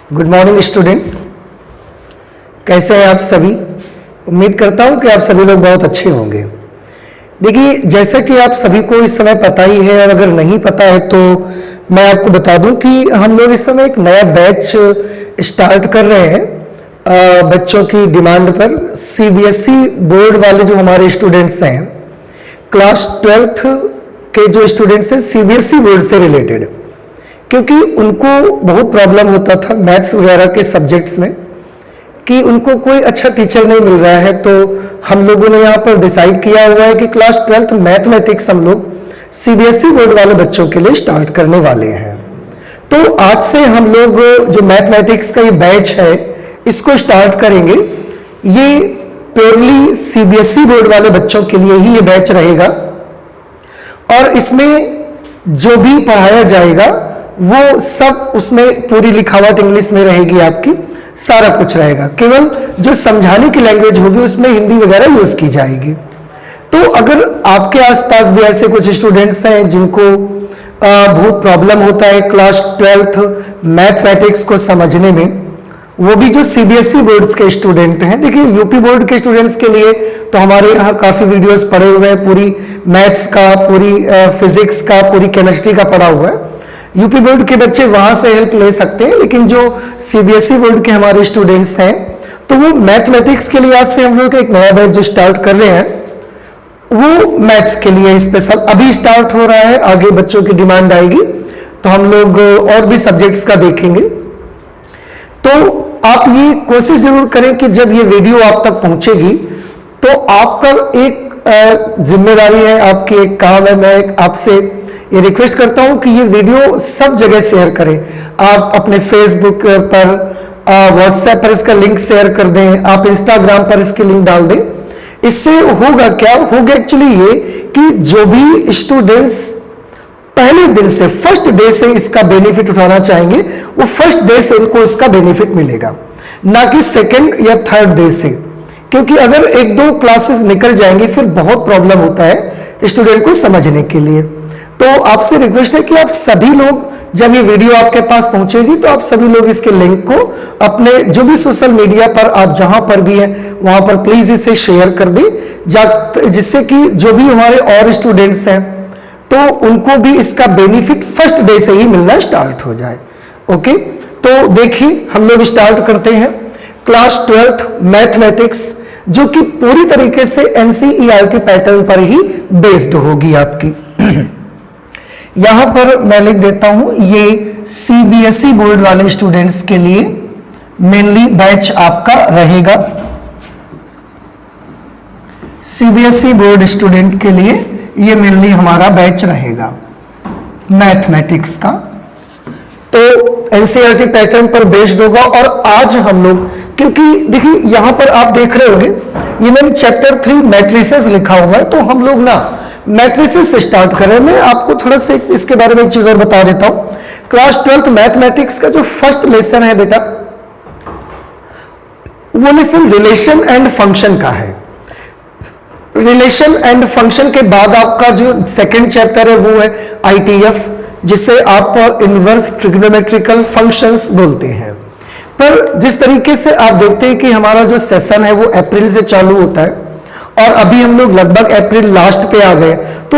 Good morning students, कैसे हैं आप सभी। उम्मीद करता हूं कि आप सभी लोग बहुत अच्छे होंगे। देखिए, जैसा कि आप सभी को इस समय पता ही है और अगर नहीं पता है तो मैं आपको बता दूं कि हम लोग इस समय एक नया बैच स्टार्ट कर रहे हैं बच्चों की डिमांड पर। सीबीएसई बोर्ड वाले जो हमारे स्टूडेंट्स हैं, क्लास 12th के जो स्टूडेंट्स हैं सीबीएसई बोर्ड से रिलेटेड, क्योंकि उनको बहुत प्रॉब्लम होता था मैथ्स वगैरह के सब्जेक्ट्स में कि उनको कोई अच्छा टीचर नहीं मिल रहा है, तो हम लोगों ने यहाँ पर डिसाइड किया हुआ है कि क्लास 12th मैथमेटिक्स हम लोग सीबीएसई बोर्ड वाले बच्चों के लिए स्टार्ट करने वाले हैं। तो आज से हम लोग जो मैथमेटिक्स का ये बैच है इसको स्टार्ट करेंगे। ये प्योरली सीबीएसई बोर्ड वाले बच्चों के लिए ही ये बैच रहेगा और इसमें जो भी पढ़ाया जाएगा वो सब उसमें पूरी लिखावट इंग्लिश में रहेगी, आपकी सारा कुछ रहेगा। केवल जो समझाने की लैंग्वेज होगी उसमें हिंदी वगैरह यूज की जाएगी। तो अगर आपके आसपास भी ऐसे कुछ स्टूडेंट्स हैं जिनको बहुत प्रॉब्लम होता है क्लास 12th मैथमेटिक्स को समझने में, वो भी जो सीबीएसई बोर्ड्स के स्टूडेंट हैं। देखिए, यूपी बोर्ड के स्टूडेंट्स के लिए तो हमारे यहाँ काफ़ी वीडियोस पड़े हुए हैं, पूरी मैथ्स का, पूरी फिजिक्स का, पूरी केमिस्ट्री का पढ़ा हुआ है। यूपी बोर्ड के बच्चे वहां से हेल्प ले सकते हैं, लेकिन जो सीबीएसई बोर्ड के हमारे स्टूडेंट्स हैं तो वो मैथमेटिक्स के लिए आज से हम लोग एक नया बैच जो स्टार्ट कर रहे हैं वो मैथ्स के लिए स्पेशल अभी स्टार्ट हो रहा है। आगे बच्चों की डिमांड आएगी तो हम लोग और भी सब्जेक्ट्स का देखेंगे। तो आप ये कोशिश जरूर करें कि जब ये वीडियो आप तक पहुंचेगी तो आपका एक जिम्मेदारी है, आपकी एक काम है, मैं आपसे ये रिक्वेस्ट करता हूं कि ये वीडियो सब जगह शेयर करें। आप अपने फेसबुक पर, व्हाट्सएप पर इसका लिंक शेयर कर दें, आप इंस्टाग्राम पर इसकी लिंक डाल दें। इससे होगा क्या, होगा एक्चुअली ये कि जो भी स्टूडेंट्स पहले दिन से, फर्स्ट डे से इसका बेनिफिट उठाना चाहेंगे, वो फर्स्ट डे से उनको इसका बेनिफिट मिलेगा, ना कि सेकेंड या थर्ड डे से। क्योंकि अगर एक दो क्लासेस निकल जाएंगे फिर बहुत प्रॉब्लम होता है स्टूडेंट को समझने के लिए। तो आपसे रिक्वेस्ट है कि आप सभी लोग, जब ये वीडियो आपके पास पहुंचेगी तो आप सभी लोग इसके लिंक को अपने जो भी सोशल मीडिया पर आप जहां पर भी हैं वहां पर प्लीज इसे शेयर कर दें, जिससे कि जो भी हमारे और स्टूडेंट्स हैं तो उनको भी इसका बेनिफिट फर्स्ट डे से ही मिलना स्टार्ट हो जाए। ओके, तो देखिए हम लोग स्टार्ट करते हैं क्लास 12th मैथमेटिक्स, जो कि पूरी तरीके से एनसीईआरटी पैटर्न पर ही बेस्ड होगी आपकी। यहां पर मैं लिख देता हूं, ये सीबीएसई बोर्ड वाले स्टूडेंट्स के लिए मेनली बैच आपका रहेगा। सीबीएसई बोर्ड स्टूडेंट के लिए ये मेनली हमारा बैच रहेगा मैथमेटिक्स का। तो एनसीईआरटी पैटर्न पर बेस्ड होगा। और आज हम लोग, क्योंकि देखिए यहां पर आप देख रहे होंगे ये मैंने चैप्टर 3 मैट्रिसेस लिखा हुआ है, तो हम लोग ना मैट्रिसेस से स्टार्ट कर रहे हैं। मैं आपको थोड़ा सा इसके बारे में एक चीज और बता देता हूं। क्लास 12th मैथमेटिक्स का जो फर्स्ट लेसन है बेटा, वो लेसन रिलेशन एंड फंक्शन का है। रिलेशन एंड फंक्शन के बाद आपका जो सेकंड चैप्टर है वो है आईटीएफ, जिसे आप इनवर्स ट्रिग्नोमेट्रिकल फंक्शंस बोलते हैं। पर जिस तरीके से आप देखते हैं कि हमारा जो सेशन है वो अप्रैल से चालू होता है और अभी हम लोग लगभग अप्रैल लास्ट पे आ गए, तो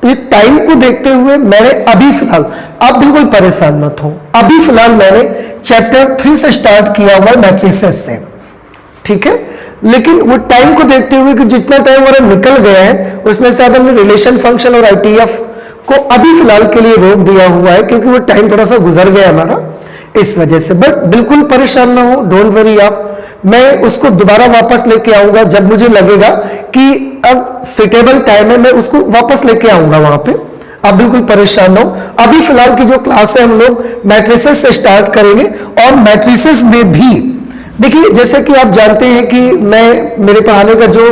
ये टाइम को देखते हुए मैंने अभी फिलहाल, आप बिल्कुल परेशान मत हो, अभी फिलहाल मैंने चैप्टर 3 से स्टार्ट किया हुआ मैट्रिसेस से, ठीक है। लेकिन वो टाइम को देखते हुए कि जितना टाइम हमारा निकल गया है उसमें से अब हमने रिलेशन फंक्शन और आईटीएफ को अभी फिलहाल के लिए रोक दिया हुआ है, क्योंकि वो टाइम थोड़ा सा गुजर गया हमारा इस वजह से। बट बिल्कुल परेशान ना हो, डोंट वरी आप, मैं उसको दोबारा वापस लेके आऊंगा जब मुझे लगेगा कि अब सुटेबल टाइम है, मैं उसको वापस लेके आऊंगा वहां पे। आप बिल्कुल परेशान ना हो। अभी फिलहाल की जो क्लास है हम लोग मैट्रिसेस से स्टार्ट करेंगे। और मैट्रिसेस में भी देखिए, जैसे कि आप जानते हैं कि मेरे पढ़ाने का जो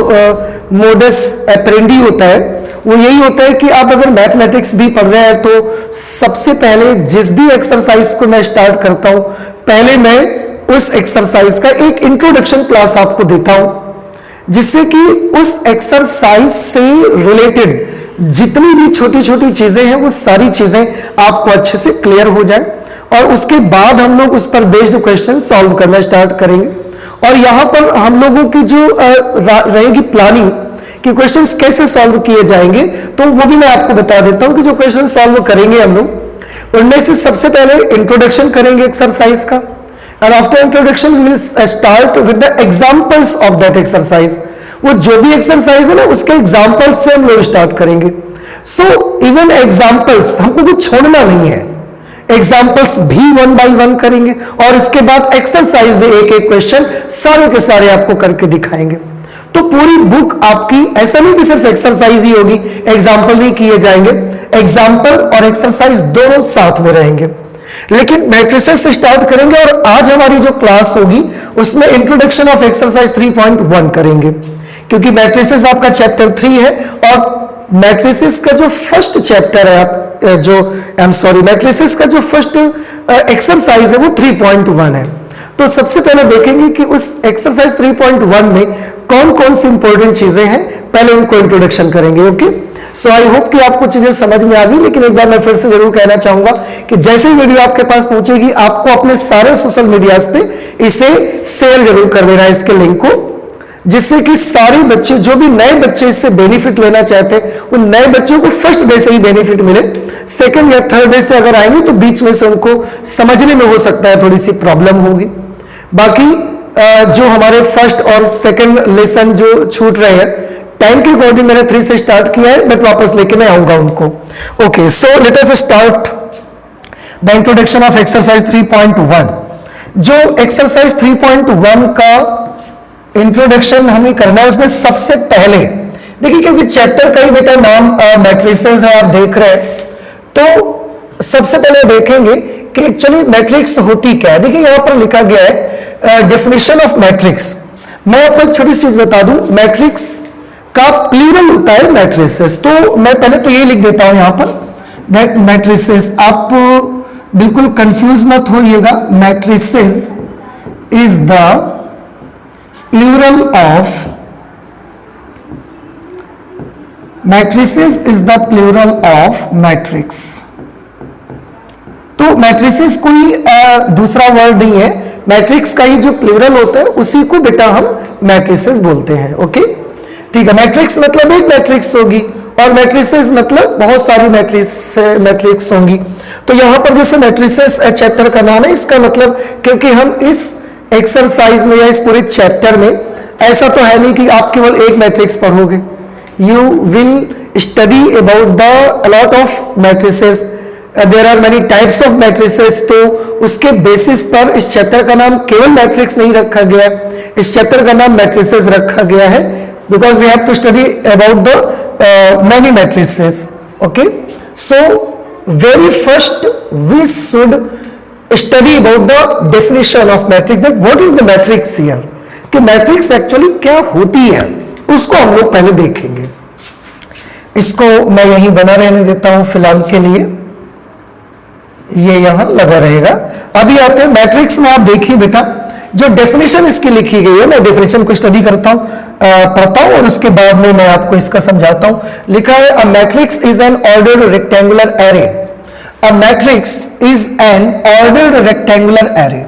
मोडस ऑपरेंडी होता है वो यही होता है कि आप अगर मैथमेटिक्स भी पढ़ रहे हैं तो सबसे पहले जिस भी एक्सरसाइज को मैं स्टार्ट करता हूं, पहले मैं उस एक्सरसाइज का एक इंट्रोडक्शन क्लास आपको देता हूं, जिससे कि उस एक्सरसाइज से रिलेटेड जितनी भी छोटी छोटी चीजें हैं वो सारी चीजें आपको अच्छे से क्लियर हो जाए। और उसके बाद हम लोग उस पर बेस्ड क्वेश्चन सॉल्व करना स्टार्ट करेंगे। और यहाँ पर हम लोगों की जो रहेगी प्लानिंग कि क्वेश्चंस कैसे सॉल्व किए जाएंगे, तो वो भी मैं आपको बता देता हूं कि जो क्वेश्चन सॉल्व करेंगे हम लोग, उनमें से सबसे पहले इंट्रोडक्शन करेंगे एक्सरसाइज का, and after introduction will start with the examples of that exercise. वो जो भी एक्सरसाइज है ना, उसके एग्जांपल्स से हम लोग स्टार्ट करेंगे। सो इवन एग्जांपल्स हमको कुछ छोड़ना नहीं है, एग्जांपल्स भी 1 बाय 1 करेंगे, और इसके बाद एक्सरसाइज में एक एक क्वेश्चन सारे के सारे आपको करके दिखाएंगे। तो पूरी बुक आपकी, ऐसा नहीं कि सिर्फ एक्सरसाइज ही होगी, एग्जाम्पल नहीं किए जाएंगे, एग्जाम्पल और एक्सरसाइज दोनों साथ में रहेंगे। लेकिन मैट्रिसेस से स्टार्ट करेंगे, और आज हमारी जो क्लास होगी उसमें इंट्रोडक्शन ऑफ एक्सरसाइज 3.1 करेंगे, क्योंकि मैट्रिसेस आपका चैप्टर 3 है, और मैट्रिसेस का जो फर्स्ट चैप्टर है, मैट्रिसेस का जो फर्स्ट एक्सरसाइज है वो 3.1 है। तो सबसे पहले देखेंगे कि उस एक्सरसाइज 3.1 में कौन कौन सी इंपॉर्टेंट चीजें हैं, पहले उनको इंट्रोडक्शन करेंगे। ओके, सो आई होप कि आपको चीजें समझ में आ गई। लेकिन एक बार मैं फिर से जरूर कहना चाहूंगा कि जैसे ही वीडियो आपके पास पहुंचेगी, आपको अपने सारे सोशल मीडियाज पे इसे शेयर जरूर कर देना है, इसके लिंक को, जिससे कि सारे बच्चे, जो भी नए बच्चे इससे बेनिफिट लेना चाहते हैं, उन नए बच्चों को फर्स्ट डे से ही बेनिफिट मिले। सेकंड या थर्ड डे से अगर आएंगे तो बीच में से उनको समझने में हो सकता है थोड़ी सी प्रॉब्लम होगी। बाकी जो हमारे फर्स्ट और सेकंड लेसन जो छूट रहे हैं, टाइम के अकॉर्डिंग मैंने 3 से स्टार्ट किया है, बट वापस लेके मैं आऊंगा उनको। Okay, so let us start the introduction of exercise 3.1। जो एक्सरसाइज 3.1 का इंट्रोडक्शन हमें करना है, उसमें सबसे पहले देखिए, क्योंकि चैप्टर का ही बेटा नाम मैट्रिसेस है, आप देख रहे हैं, तो सबसे पहले देखेंगे कि एक्चुअली मैट्रिक्स होती क्या है। देखिए यहां पर लिखा गया है डेफिनेशन ऑफ मैट्रिक्स। मैं आपको एक छोटी सी चीज बता दूं, मैट्रिक्स का प्लूरल होता है मैट्रिसेस। तो मैं पहले तो ये लिख देता हूं यहां पर दैट मैट्रिसेस, आप बिल्कुल कंफ्यूज मत होइएगा, matrices is the plural of, matrices is the plural of matrix. तो मैट्रिसेस कोई दूसरा वर्ड नहीं है, मैट्रिक्स का ही जो प्लूरल होता है उसी को बेटा हम मैट्रिसेस बोलते हैं। ओके, ठीक है। मैट्रिक्स मतलब एक मैट्रिक्स होगी, और मैट्रिसेस मतलब बहुत सारी मैट्रिक्स होंगी। तो यहां पर जैसे मैट्रिसेस चैप्टर का नाम है, इसका मतलब, क्योंकि हम इस एक्सरसाइज में या इस पूरे चैप्टर में ऐसा तो है नहीं कि आप केवल एक मैट्रिक्स पढ़ोगे, you will study about the lot of matrices, there are many types of matrices. तो उसके बेसिस पर इस चैप्टर का नाम केवल मैट्रिक्स नहीं रखा गया, इस चैप्टर का नाम मैट्रिसेस रखा गया है, because we have to study about the many matrices. Okay, so very first we should study about the definition of matrix, that what is the matrix here, कि मैट्रिक्स एक्चुअली क्या होती है, उसको हम लोग पहले देखेंगे। इसको मैं यहीं बना रहने देता हूं फिलहाल के लिए, ये यहां लगा रहेगा। अभी आते हैं मैट्रिक्स में। आप देखिए बेटा, जो डेफिनेशन इसकी लिखी गई है, मैं डेफिनेशन को स्टडी करता हूं, पढ़ता हूं, और उसके बाद में मैं आपको इसका समझाता हूं। लिखा है a matrix is an ordered rectangular array. A matrix is an ordered rectangular array,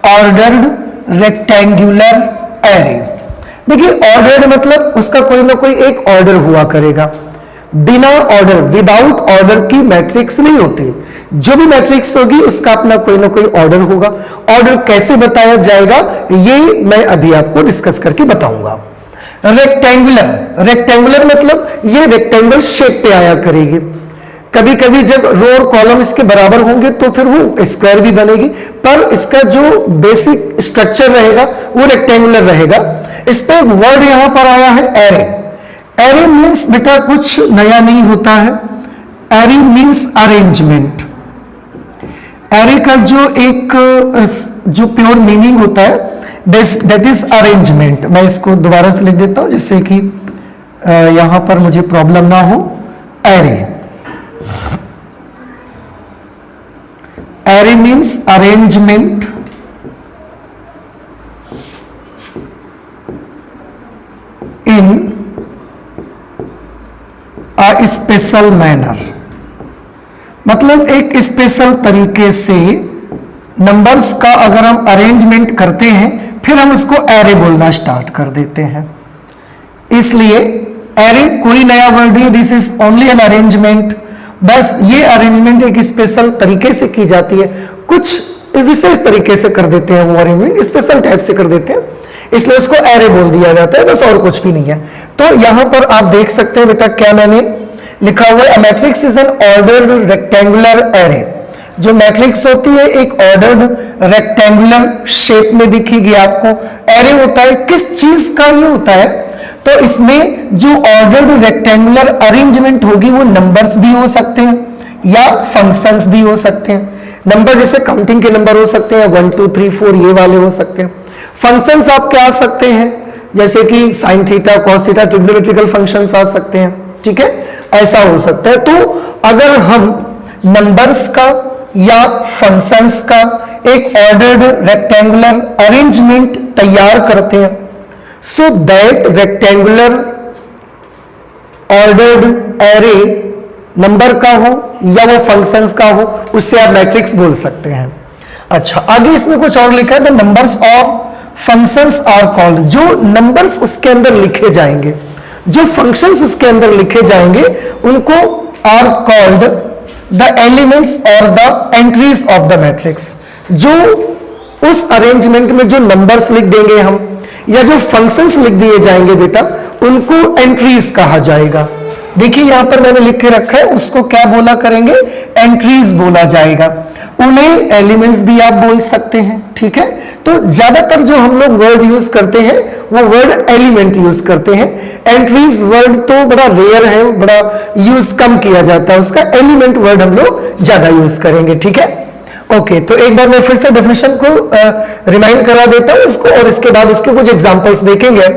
ordered rectangular array. देखिए ऑर्डर्ड मतलब उसका कोई ना कोई एक ऑर्डर हुआ करेगा, बिना ऑर्डर, विदाउट ऑर्डर की मैट्रिक्स नहीं होती। जो भी मैट्रिक्स होगी उसका अपना कोई ना कोई ऑर्डर होगा। ऑर्डर कैसे बताया जाएगा ये मैं अभी आपको डिस्कस करके बताऊंगा। रेक्टेंगुलर, रेक्टेंगुलर मतलब ये रेक्टेंगल शेप पे आया करेगी। कभी कभी जब रो और कॉलम इसके बराबर होंगे तो फिर वो स्क्वायर भी बनेगी, पर इसका जो बेसिक स्ट्रक्चर रहेगा वो रेक्टेंगुलर रहेगा। इस पर वर्ड यहां पर आया है एरे। एरे मीन्स बेटा कुछ नया नहीं होता है, एरे मीन्स अरेंजमेंट। एरे का जो प्योर मीनिंग होता है दैट इज अरेंजमेंट। मैं इसको दोबारा से लिख देता हूं जिससे कि यहां पर मुझे प्रॉब्लम ना हो। Array, array means arrangement in a special manner, मतलब एक स्पेशल तरीके से नंबर्स का अगर हम अरेंजमेंट करते हैं फिर हम उसको एरे बोलना स्टार्ट कर देते हैं। इसलिए एरे कोई नया वर्ड है, this is only an arrangement. बस ये अरेंजमेंट एक स्पेशल तरीके से की जाती है, कुछ विशेष तरीके से कर देते हैं, वो अरेंजमेंट स्पेशल टाइप से कर देते हैं, इसलिए उसको एरे बोल दिया जाता है, बस और कुछ भी नहीं है। तो यहां पर आप देख सकते हैं बेटा क्या मैंने लिखा हुआ है, matrix is an ordered rectangular array. जो मैट्रिक्स होती है एक ऑर्डर्ड रेक्टेंगुलर शेप में दिखेगी आपको। एरे होता है किस चीज का ये होता है, तो इसमें जो ऑर्डर्ड रेक्टेंगुलर अरेंजमेंट होगी वो नंबर्स भी हो सकते हैं या फंक्शंस भी हो सकते हैं। नंबर जैसे काउंटिंग के नंबर हो सकते हैं 1 2 3 4 ये वाले हो सकते हैं। फंक्शंस आप क्या आ सकते हैं, जैसे कि sine theta cos theta, trigonometrical functions आ सकते हैं, ठीक है, ऐसा हो सकता है। तो अगर हम नंबर्स का या फंक्शंस का एक ऑर्डर्ड रेक्टेंगुलर अरेंजमेंट तैयार करते हैं, so that rectangular ordered array number का हो या वो फंक्शंस का हो, उससे आप मैट्रिक्स बोल सकते हैं। अच्छा, आगे इसमें कुछ और लिखा है, the numbers of functions are called. जो नंबर्स उसके अंदर लिखे जाएंगे, जो फंक्शंस उसके अंदर लिखे जाएंगे, उनको आर कॉल्ड द एलिमेंट्स और the entries of the matrix. जो उस अरेंजमेंट में जो नंबर्स लिख देंगे हम या जो फंक्शंस लिख दिए जाएंगे बेटा, उनको एंट्रीज कहा जाएगा। देखिए यहां पर मैंने लिख के रखा है, उसको क्या बोला करेंगे, एंट्रीज बोला जाएगा। उन्हें एलिमेंट्स भी आप बोल सकते हैं, ठीक है। तो ज्यादातर जो हम लोग वर्ड यूज करते हैं वो वर्ड एलिमेंट यूज करते हैं। एंट्रीज वर्ड तो बड़ा रेयर है, बड़ा यूज कम किया जाता है उसका, एलिमेंट वर्ड हम लोग ज्यादा यूज करेंगे, ठीक है। ओके, तो एक बार मैं फिर से डेफिनेशन को रिमाइंड करा देता हूं इसको, और इसके बाद इसके कुछ एग्जांपल्स देखेंगे।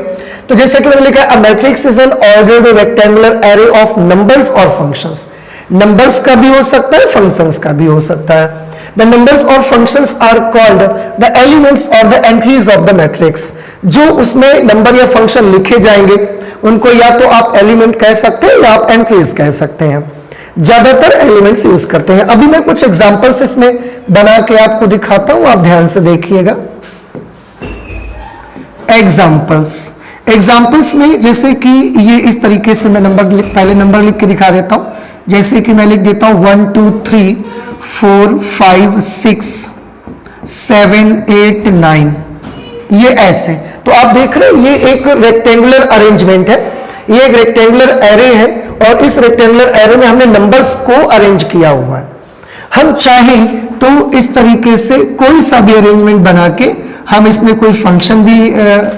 तो जैसे कि मैंने लिखा है, a matrix is an ordered rectangular array of numbers और फंक्शंस। नंबर्स का भी हो सकता है, फंक्शंस का भी हो सकता है। द नंबर्स और functions are called the elements और the entries of the matrix. जो उसमें नंबर या फंक्शन लिखे जाएंगे उनको या तो आप एलिमेंट कह सकते हैं या आप एंट्रीज कह सकते हैं। ज्यादातर एलिमेंट्स यूज करते हैं। अभी मैं कुछ एग्जांपल्स इसमें बना के आपको दिखाता हूं, आप ध्यान से देखिएगा। एग्जांपल्स में जैसे कि ये इस तरीके से मैं पहले नंबर लिख के दिखा देता हूं। जैसे कि मैं लिख देता हूं 1 2 3 4 5 6 7 8 9, ये ऐसे। तो आप देख रहे हैं ये एक रेक्टेंगुलर अरेंजमेंट है, ये एक रेक्टेंगुलर एरे है, और इस रेक्टेंगुलर एरे में हमने नंबर्स को अरेंज किया हुआ है। हम चाहें तो इस तरीके से कोई सा भी अरेंजमेंट बना के हम इसमें कोई फंक्शन भी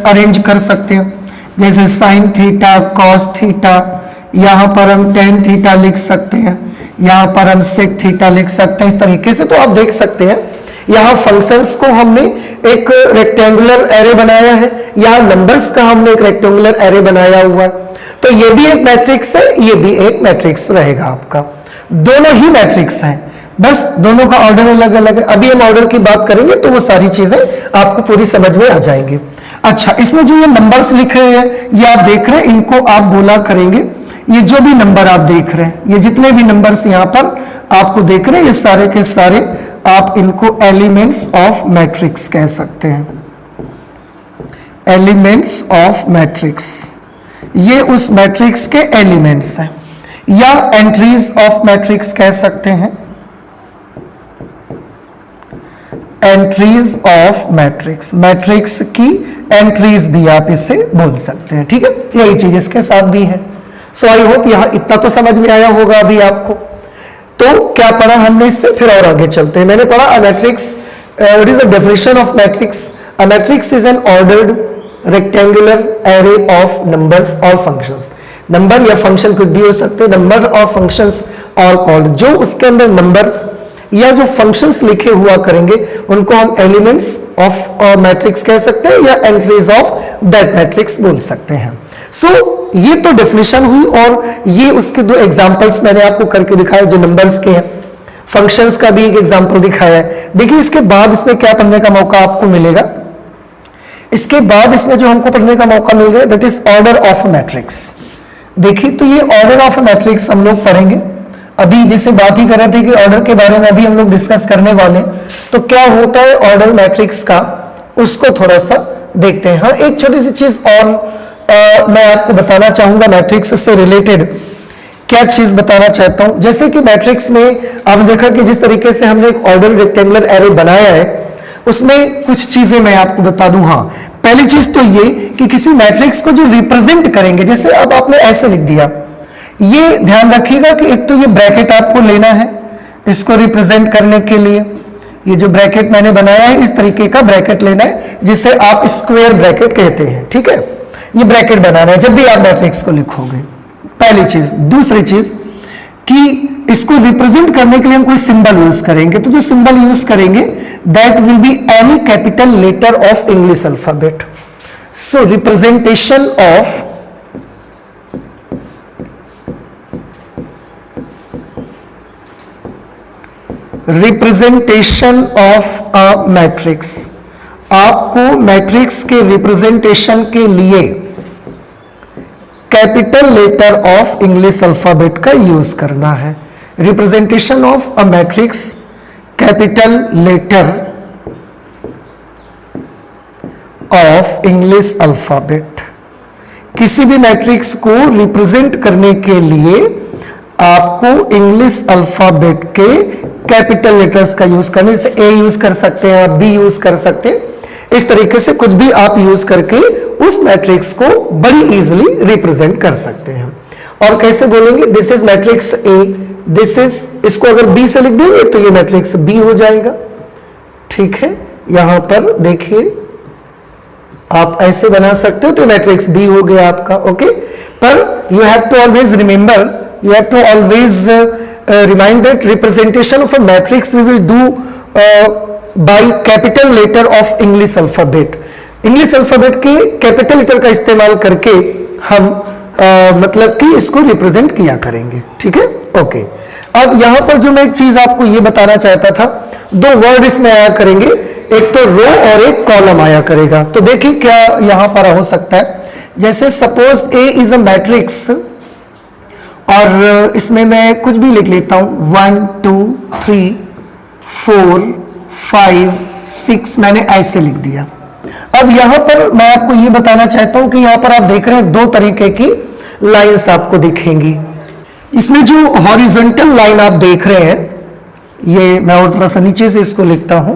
अरेंज कर सकते हैं, जैसे साइन थीटा कॉस थीटा, यहां पर हम टेन थीटा लिख सकते हैं, यहां पर हम सेक थीटा लिख सकते हैं, इस तरीके से। तो आप देख सकते हैं यहां फंक्शंस को हमने एक रेक्टेंगुलर एरे बनाया है, यहां नंबर्स का हमने एक रेक्टेंगुलर एरे बनाया हुआ है। तो ये भी एक मैट्रिक्स है, ये भी एक मैट्रिक्स रहेगा आपका, दोनों ही मैट्रिक्स हैं, बस दोनों का ऑर्डर अलग अलग है। अभी हम ऑर्डर की बात करेंगे तो वो सारी चीजें आपको पूरी समझ में आ जाएंगी। अच्छा, इसमें जो ये नंबर्स लिख रहे हैं, ये आप देख रहे हैं, इनको आप बोला करेंगे, ये जो भी नंबर आप देख रहे हैं, ये जितने भी नंबर्स यहां पर आपको देख रहे हैं, ये सारे के सारे आप इनको एलिमेंट्स ऑफ मैट्रिक्स कह सकते हैं। एलिमेंट्स ऑफ मैट्रिक्स, ये उस मैट्रिक्स के एलिमेंट्स हैं, या एंट्रीज ऑफ मैट्रिक्स कह सकते हैं। एंट्रीज ऑफ मैट्रिक्स, मैट्रिक्स की एंट्रीज भी आप इसे बोल सकते हैं, ठीक है। यही चीज इसके साथ भी है। सो आई होप यहां इतना तो समझ में आया होगा अभी आपको। तो क्या पढ़ा हमने इसमें, फिर और आगे चलते हैं। मैंने पढ़ा a matrix, what is the definition of matrix. A matrix is an ordered rectangular array of numbers और फंक्शंस। नंबर या फंक्शन कुछ भी हो सकते हैं, नंबर और फंक्शंस और कॉल्ड, जो उसके अंदर नंबर्स या जो फंक्शंस लिखे हुआ करेंगे उनको हम एलिमेंट्स ऑफ मैट्रिक्स कह सकते हैं या एंट्रीज ऑफ दैट मैट्रिक्स बोल सकते हैं। सो ये तो डेफिनेशन हुई, और ये उसके दो एग्जांपल्स मैंने आपको करके दिखाया जो नंबर्स के हैं। फंक्शंस का भी एक एग्जांपल दिखाया है। देखिए इसके बाद इसमें क्या पढ़ने का मौका आपको मिलेगा, इसके बाद इसमें जो हमको पढ़ने का मौका मिलेगा that is order of matrix. देखिए तो ये ऑर्डर ऑफ मैट्रिक्स हम लोग पढ़ेंगे। अभी जैसे बात ही कर रहे थे कि ऑर्डर के बारे में अभी हम लोग डिस्कस करने वाले हैं, तो क्या होता है ऑर्डर मैट्रिक्स का, उसको थोड़ा सा देखते हैं। हाँ, एक छोटी सी चीज और मैं आपको बताना चाहूंगा मैट्रिक्स से रिलेटेड। क्या चीज बताना चाहता हूं, जैसे कि मैट्रिक्स में आपने देखा कि जिस तरीके से हमने एक ऑर्डर रेक्टेंगुलर एरे बनाया है, उसमें कुछ चीजें मैं आपको बता दूं। हाँ, पहली चीज तो ये कि किसी मैट्रिक्स को जो रिप्रेजेंट करेंगे, जैसे अब आपने ऐसे लिख दिया, ये ध्यान रखिएगा कि एक तो ये ब्रैकेट आपको लेना है इसको रिप्रेजेंट करने के लिए। ये जो ब्रैकेट मैंने बनाया है, इस तरीके का ब्रैकेट लेना है जिसे आप स्क्वायर ब्रैकेट कहते हैं, ठीक है। ये ब्रैकेट बनाना है जब भी आप मैट्रिक्स को लिखोगे, पहली चीज। दूसरी चीज कि इसको रिप्रेजेंट करने के लिए हम कोई सिंबल यूज करेंगे, तो जो सिंबल यूज करेंगे that will be any capital letter of English alphabet. So representation of a matrix, आपको मैट्रिक्स के रिप्रेजेंटेशन के लिए capital letter of English alphabet का यूज करना है। Representation of a matrix, capital letter of English alphabet. किसी भी matrix को रिप्रेजेंट करने के लिए आपको इंग्लिश अल्फाबेट के कैपिटल लेटर्स का यूज करने से ए यूज कर सकते हैं, आप बी यूज कर सकते हैं, इस तरीके से कुछ भी आप यूज करके उस मैट्रिक्स को बड़ी इजीली रिप्रेजेंट कर सकते हैं। और कैसे बोलेंगे, this is matrix A, this is, इसको अगर बी से लिख देंगे तो ये मैट्रिक्स बी हो जाएगा, ठीक है। यहां पर देखिए आप ऐसे बना सकते हो तो मैट्रिक्स बी हो गया आपका, ओके। पर you have to always remember, you have to always remind that representation of a matrix we will do by capital letter of English alphabet. English alphabet के कैपिटल लेटर का इस्तेमाल करके हम मतलब कि इसको रिप्रेजेंट किया करेंगे, ठीक है, ओके। अब यहां पर जो मैं एक चीज आपको ये बताना चाहता था, दो वर्ड इसमें आया करेंगे, एक तो रो और एक कॉलम आया करेगा। तो देखिए क्या यहां पर हो सकता है, जैसे suppose A is a matrix और इसमें मैं कुछ भी लिख लेता हूं, 1 2 3 4 5 6, मैंने ऐसे लिख दिया। अब यहां पर मैं आपको यह बताना चाहता हूं कि यहां पर आप देख रहे हैं दो तरीके की लाइंस आपको दिखेंगी। इसमें जो हॉरिजॉन्टल लाइन आप देख रहे हैं, ये मैं और थोड़ा सा नीचे से इसको लिखता हूं,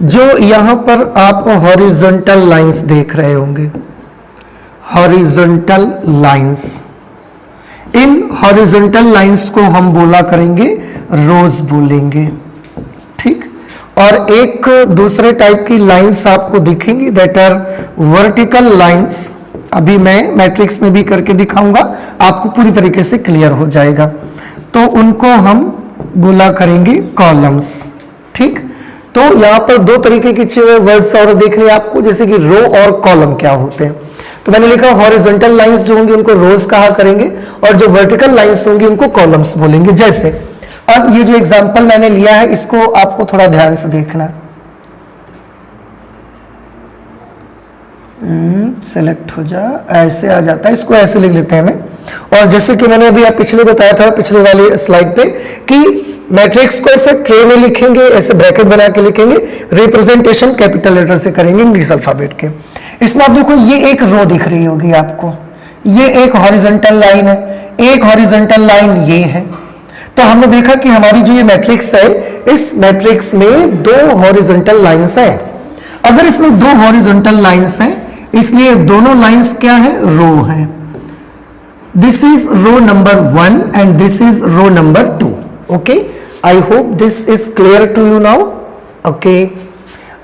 जो यहां पर आप हॉरिजॉन्टल लाइंस देख रहे होंगे, horizontal lines, in horizontal lines को हम बोला करेंगे रोज बोलेंगे, ठीक। और एक दूसरे टाइप की लाइंस आपको दिखेंगी दैट आर वर्टिकल लाइंस। अभी मैं मैट्रिक्स में भी करके दिखाऊंगा, आपको पूरी तरीके से क्लियर हो जाएगा। तो उनको हम बोला करेंगे कॉलम्स, ठीक। तो यहां पर दो तरीके की वर्ड्स और देख रहे हैं आपको, जैसे कि रो और कॉलम क्या होते हैं। तो मैंने लिखा हॉरिजॉन्टल लाइंस जो होंगी उनको रोज कहा करेंगे और जो वर्टिकल लाइंस होंगी उनको कॉलम्स बोलेंगे। जैसे अब ये जो एग्जांपल मैंने लिया है, इसको आपको थोड़ा ध्यान से देखना। सेलेक्ट हो जा, ऐसे आ जाता है, इसको ऐसे लिख लेते हैं हमें। और जैसे कि मैंने अभी आप पिछले बताया था, पिछले वाले स्लाइड पे, कि मैट्रिक्स को ऐसे ट्रे में लिखेंगे, ऐसे ब्रैकेट बना के लिखेंगे, रिप्रेजेंटेशन कैपिटल लेटर से करेंगे इंग्लिश अल्फाबेट के। इसमें आप देखो ये एक रो दिख रही होगी आपको, ये एक हॉरिजॉन्टल लाइन है, एक हॉरिजॉन्टल लाइन ये है। तो हमने देखा कि हमारी जो ये मैट्रिक्स है, इस मैट्रिक्स में दो हॉरिजॉन्टल लाइंस हैं। अगर इसमें दो हॉरिजॉन्टल लाइंस हैं, इसलिए दोनों लाइंस क्या है, रो है। This is row number 1 and this is row number 2, okay. I hope this is clear to you now, okay.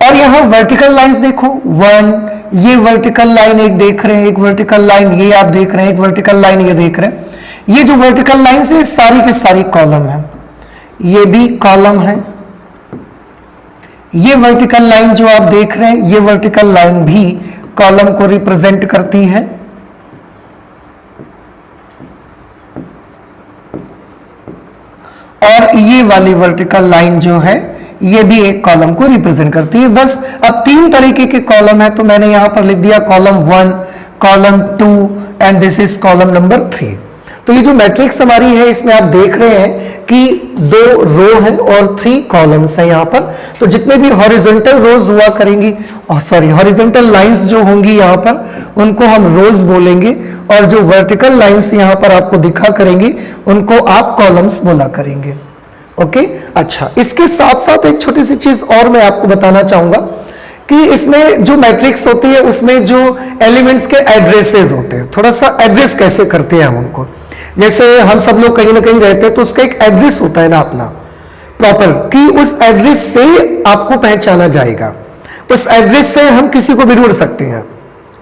और यहां वर्टिकल लाइंस देखो, 1, ये वर्टिकल लाइन एक देख रहे हैं, एक वर्टिकल लाइन ये आप देख रहे हैं, एक वर्टिकल लाइन ये देख रहे हैं। ये जो वर्टिकल लाइंस है सारी के सारी कॉलम है, ये भी कॉलम है। ये वर्टिकल लाइन जो आप देख रहे हैं, ये वर्टिकल लाइन भी कॉलम को रिप्रेजेंट करती है। और ये वाली वर्टिकल लाइन जो है, ये भी एक कॉलम को रिप्रेजेंट करती है। बस अब तीन तरीके के कॉलम है, तो मैंने यहां पर लिख दिया column 1, column 2 and this is column number 3। तो ये जो मैट्रिक्स हमारी है इसमें आप देख रहे हैं कि 2 रो है और 3 कॉलम्स है यहाँ पर। तो जितने भी हॉरिजॉन्टल रोज हुआ करेंगी, हॉरिजॉन्टल लाइंस जो होंगी यहाँ पर उनको हम रोज बोलेंगे, और जो वर्टिकल लाइंस यहाँ पर आपको दिखा करेंगी उनको आप कॉलम्स बोला करेंगे। ओके, अच्छा, इसके साथ साथ एक छोटी सी चीज और मैं आपको बताना चाहूंगा कि इसमें जो मैट्रिक्स होती है उसमें जो एलिमेंट्स के एड्रेसेस होते हैं, थोड़ा सा एड्रेस कैसे करते हैं हम उनको। जैसे हम सब लोग कहीं ना कहीं रहते हैं तो उसका एक एड्रेस होता है ना अपना प्रॉपर, कि उस एड्रेस से आपको पहचाना जाएगा, उस एड्रेस से हम किसी को भी ढूंढ सकते हैं।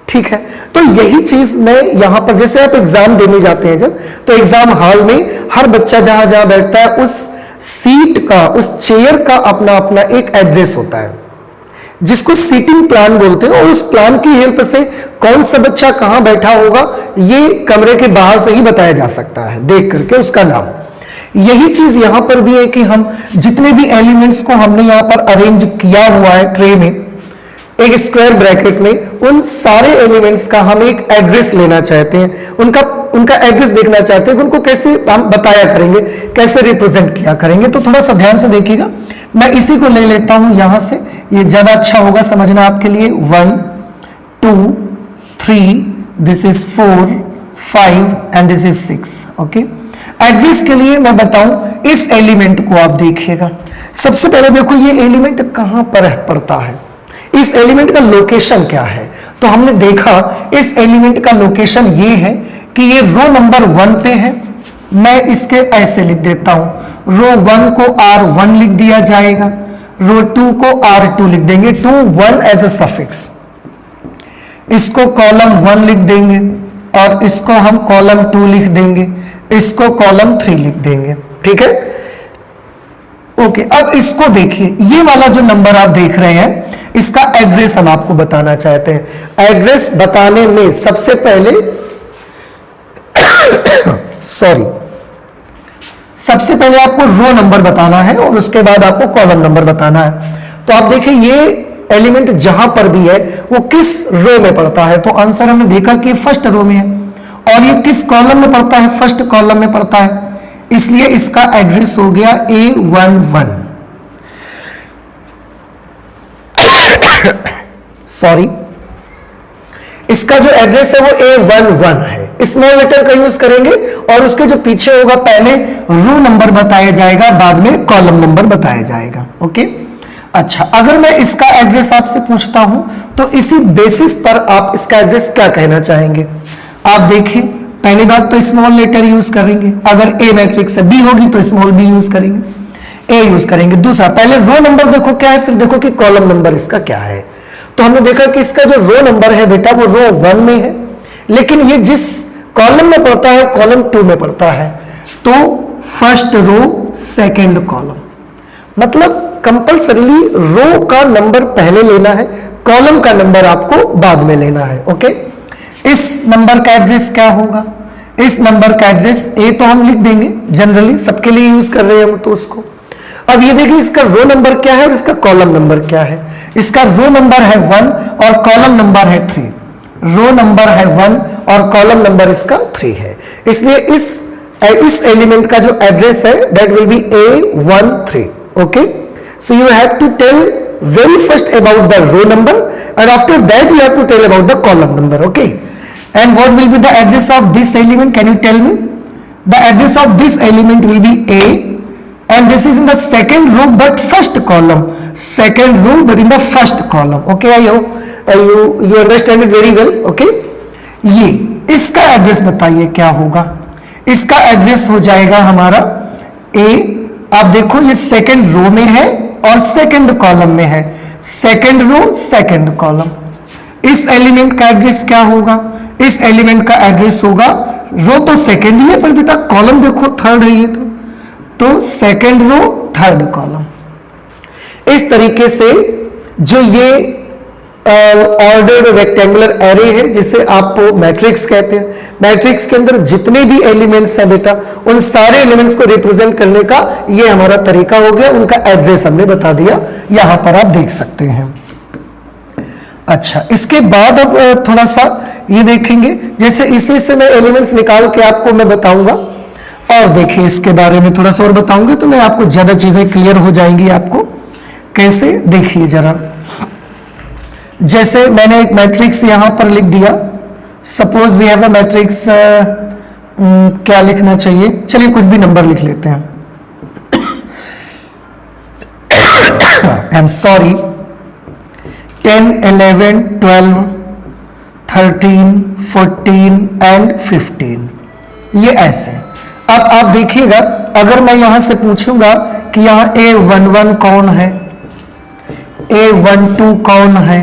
ठीक है, तो यही चीज मैं यहां पर, जैसे आप एग्जाम देने जाते हैं जब, तो एग्जाम हॉल में हर बच्चा जहां जहां बैठता है उस सीट का, उस चेयर का अपना अपना एक एड्रेस होता है जिसको सीटिंग प्लान बोलते हैं, और उस प्लान की हेल्प से कौन सा बच्चा कहां बैठा होगा ये कमरे के बाहर से ही बताया जा सकता है, देख करके उसका नाम। यही चीज यहां पर भी है कि हम जितने भी एलिमेंट्स को हमने यहां पर अरेंज किया हुआ है ट्रे में, एक स्क्वायर ब्रैकेट में, उन सारे एलिमेंट्स का हम एक एड्रेस लेना चाहते हैं, उनका एड्रेस देखना चाहते हैं कि उनको कैसे हम बताया करेंगे, कैसे रिप्रेजेंट किया करेंगे। तो थोड़ा सा ध्यान से देखिएगा, मैं इसी को ले लेता हूं यहां से, ये ज्यादा अच्छा होगा समझना आपके लिए। 1 2 3, this is 4 5 and this is 6। Okay, address के लिए मैं बताऊं, इस एलिमेंट को आप देखिएगा। सबसे पहले देखो ये एलिमेंट कहां पर पड़ता है, इस एलिमेंट का लोकेशन क्या है। तो हमने देखा इस एलिमेंट का लोकेशन ये है कि ये रो नंबर 1 पे है। मैं इसके ऐसे लिख देता हूं, रो 1 को R1 लिख दिया जाएगा, रो 2 को R2 लिख देंगे, 2 1 एज अ सफिक्स, इसको कॉलम 1 लिख देंगे, और इसको हम कॉलम 2 लिख देंगे, इसको कॉलम 3 लिख देंगे। ठीक है, ओके, अब इसको देखिए, ये वाला जो नंबर आप देख रहे हैं इसका एड्रेस हम आपको बताना चाहते हैं। एड्रेस बताने में सबसे पहले सबसे पहले आपको रो नंबर बताना है और उसके बाद आपको कॉलम नंबर बताना है। तो आप देखिए ये एलिमेंट जहां पर भी है वो किस रो में पड़ता है। तो आंसर हमने देखा कि फर्स्ट रो में है, और ये किस कॉलम में पड़ता है, फर्स्ट कॉलम में पड़ता है, इसलिए इसका एड्रेस हो गया A11। सॉरी, इसका जो एड्रेस है वो A11 है। स्मॉल लेटर का यूज करेंगे और उसके जो पीछे होगा पहले रो नंबर बताया जाएगा, बाद में कॉलम नंबर बताया जाएगा। ओके, अच्छा, अगर मैं इसका एड्रेस आपसे पूछता हूं तो इसी बेसिस पर आप इसका एड्रेस क्या कहना चाहेंगे। आप देखिए, पहली बात तो स्मॉल लेटर यूज करेंगे, अगर ए मैट्रिक्स है, बी होगी तो स्मॉल बी यूज करेंगे, ए यूज करेंगे। दूसरा, पहले रो नंबर देखो क्या है, फिर देखो कि कॉलम नंबर इसका क्या है। तो हमने देखा कि इसका जो रो नंबर है बेटा वो रो 1 में है, लेकिन ये जिस कॉलम में पड़ता है कॉलम 2 में पड़ता है, तो फर्स्ट रो सेकंड कॉलम, मतलब कंपल्सरीली रो का नंबर पहले लेना है, कॉलम का नंबर आपको बाद में लेना है। ओके, इस नंबर का एड्रेस क्या होगा, इस नंबर का एड्रेस ए तो हम लिख देंगे, जनरली सबके लिए यूज कर रहे हैं हम तो उसको। अब ये देखिए इसका रो नंबर क्या है और इसका कॉलम नंबर क्या है। इसका रो नंबर है 1 और कॉलम नंबर है 3, रो नंबर है 1 और कॉलम नंबर इसका 3 है, इसलिए इस एलिमेंट का जो एड्रेस है that will be A13। Okay, so you have to tell very first about the row number and after that you have to tell about the column number. Okay, and what will be the address of this element, can you tell me? The address of this element will be A, and this is in the second row but first column, second row but in the first column. Okay, I hope you understand it very well. Okay, ये इसका address बताइए क्या होगा। इसका address हो जाएगा हमारा A, आप देखो ये सेकंड रो में है और सेकंड कॉलम में है, सेकंड रो सेकंड कॉलम। इस एलिमेंट का एड्रेस क्या होगा, इस एलिमेंट का एड्रेस होगा, रो तो सेकंड ही है पर बेटा कॉलम देखो थर्ड है ये तो सेकंड रो थर्ड कॉलम। इस तरीके से जो ये ऑर्डर्ड रेक्टेंगुलर एरे है जिसे आप मैट्रिक्स कहते हैं, मैट्रिक्स के अंदर जितने भी एलिमेंट्स हैं बेटा उन सारे एलिमेंट्स को रिप्रेजेंट करने का ये हमारा तरीका हो गया, उनका एड्रेस हमने बता दिया, यहां पर आप देख सकते हैं। अच्छा, इसके बाद अब थोड़ा सा ये देखेंगे, जैसे इसी से मैं एलिमेंट्स निकाल के आपको मैं बताऊंगा, और देखिए इसके बारे में थोड़ा सा और बताऊंगा तो मैं आपको ज्यादा चीजें क्लियर हो जाएंगी आपको। कैसे, देखिए जरा, जैसे मैंने एक मैट्रिक्स यहां पर लिख दिया, suppose we have a matrix, क्या लिखना चाहिए, चलिए कुछ भी नंबर लिख लेते हैं, आई एम सॉरी, 10, 11, 12, 13, 14 एंड 15, ये ऐसे। अब आप देखिएगा, अगर मैं यहां से पूछूंगा कि यहां A11 कौन है, A12 कौन है,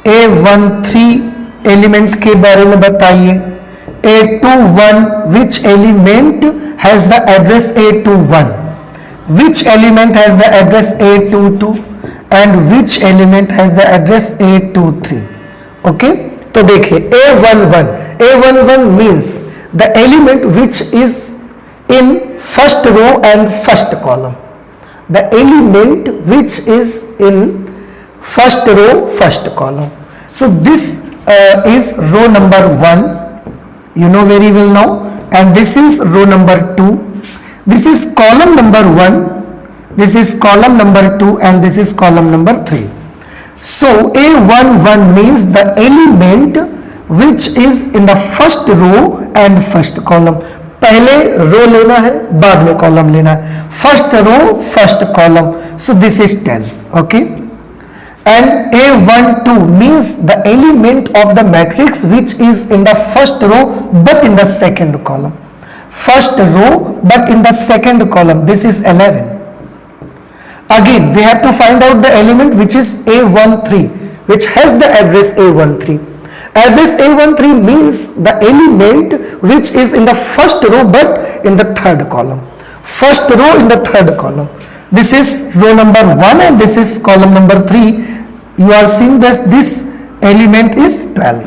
A13 एलिमेंट के बारे में बताइए, A21 which element has the address A21, which element has the address A22 and which element has the address A23। Okay, तो देखिए A11 means the element which is in first row and first column, the element which is in first row first column. So this is row number 1, you know very well now, and this is row number 2, this is column number 1, this is column number 2, and this is column number 3. So A11 means the element which is in the first row and first column. पहले रो लेना है, बाद में column लेना है, first row first column, so this is 10, okay. And A12 means the element of the matrix which is in the first row but in the second column, first row but in the second column, this is 11. Again we have to find out the element which is A13 which has the address A13. Address A13 means the element which is in the first row but in the third column. First row in the third column. This is row number 1 and this is column number 3. You are seeing that this element is 12.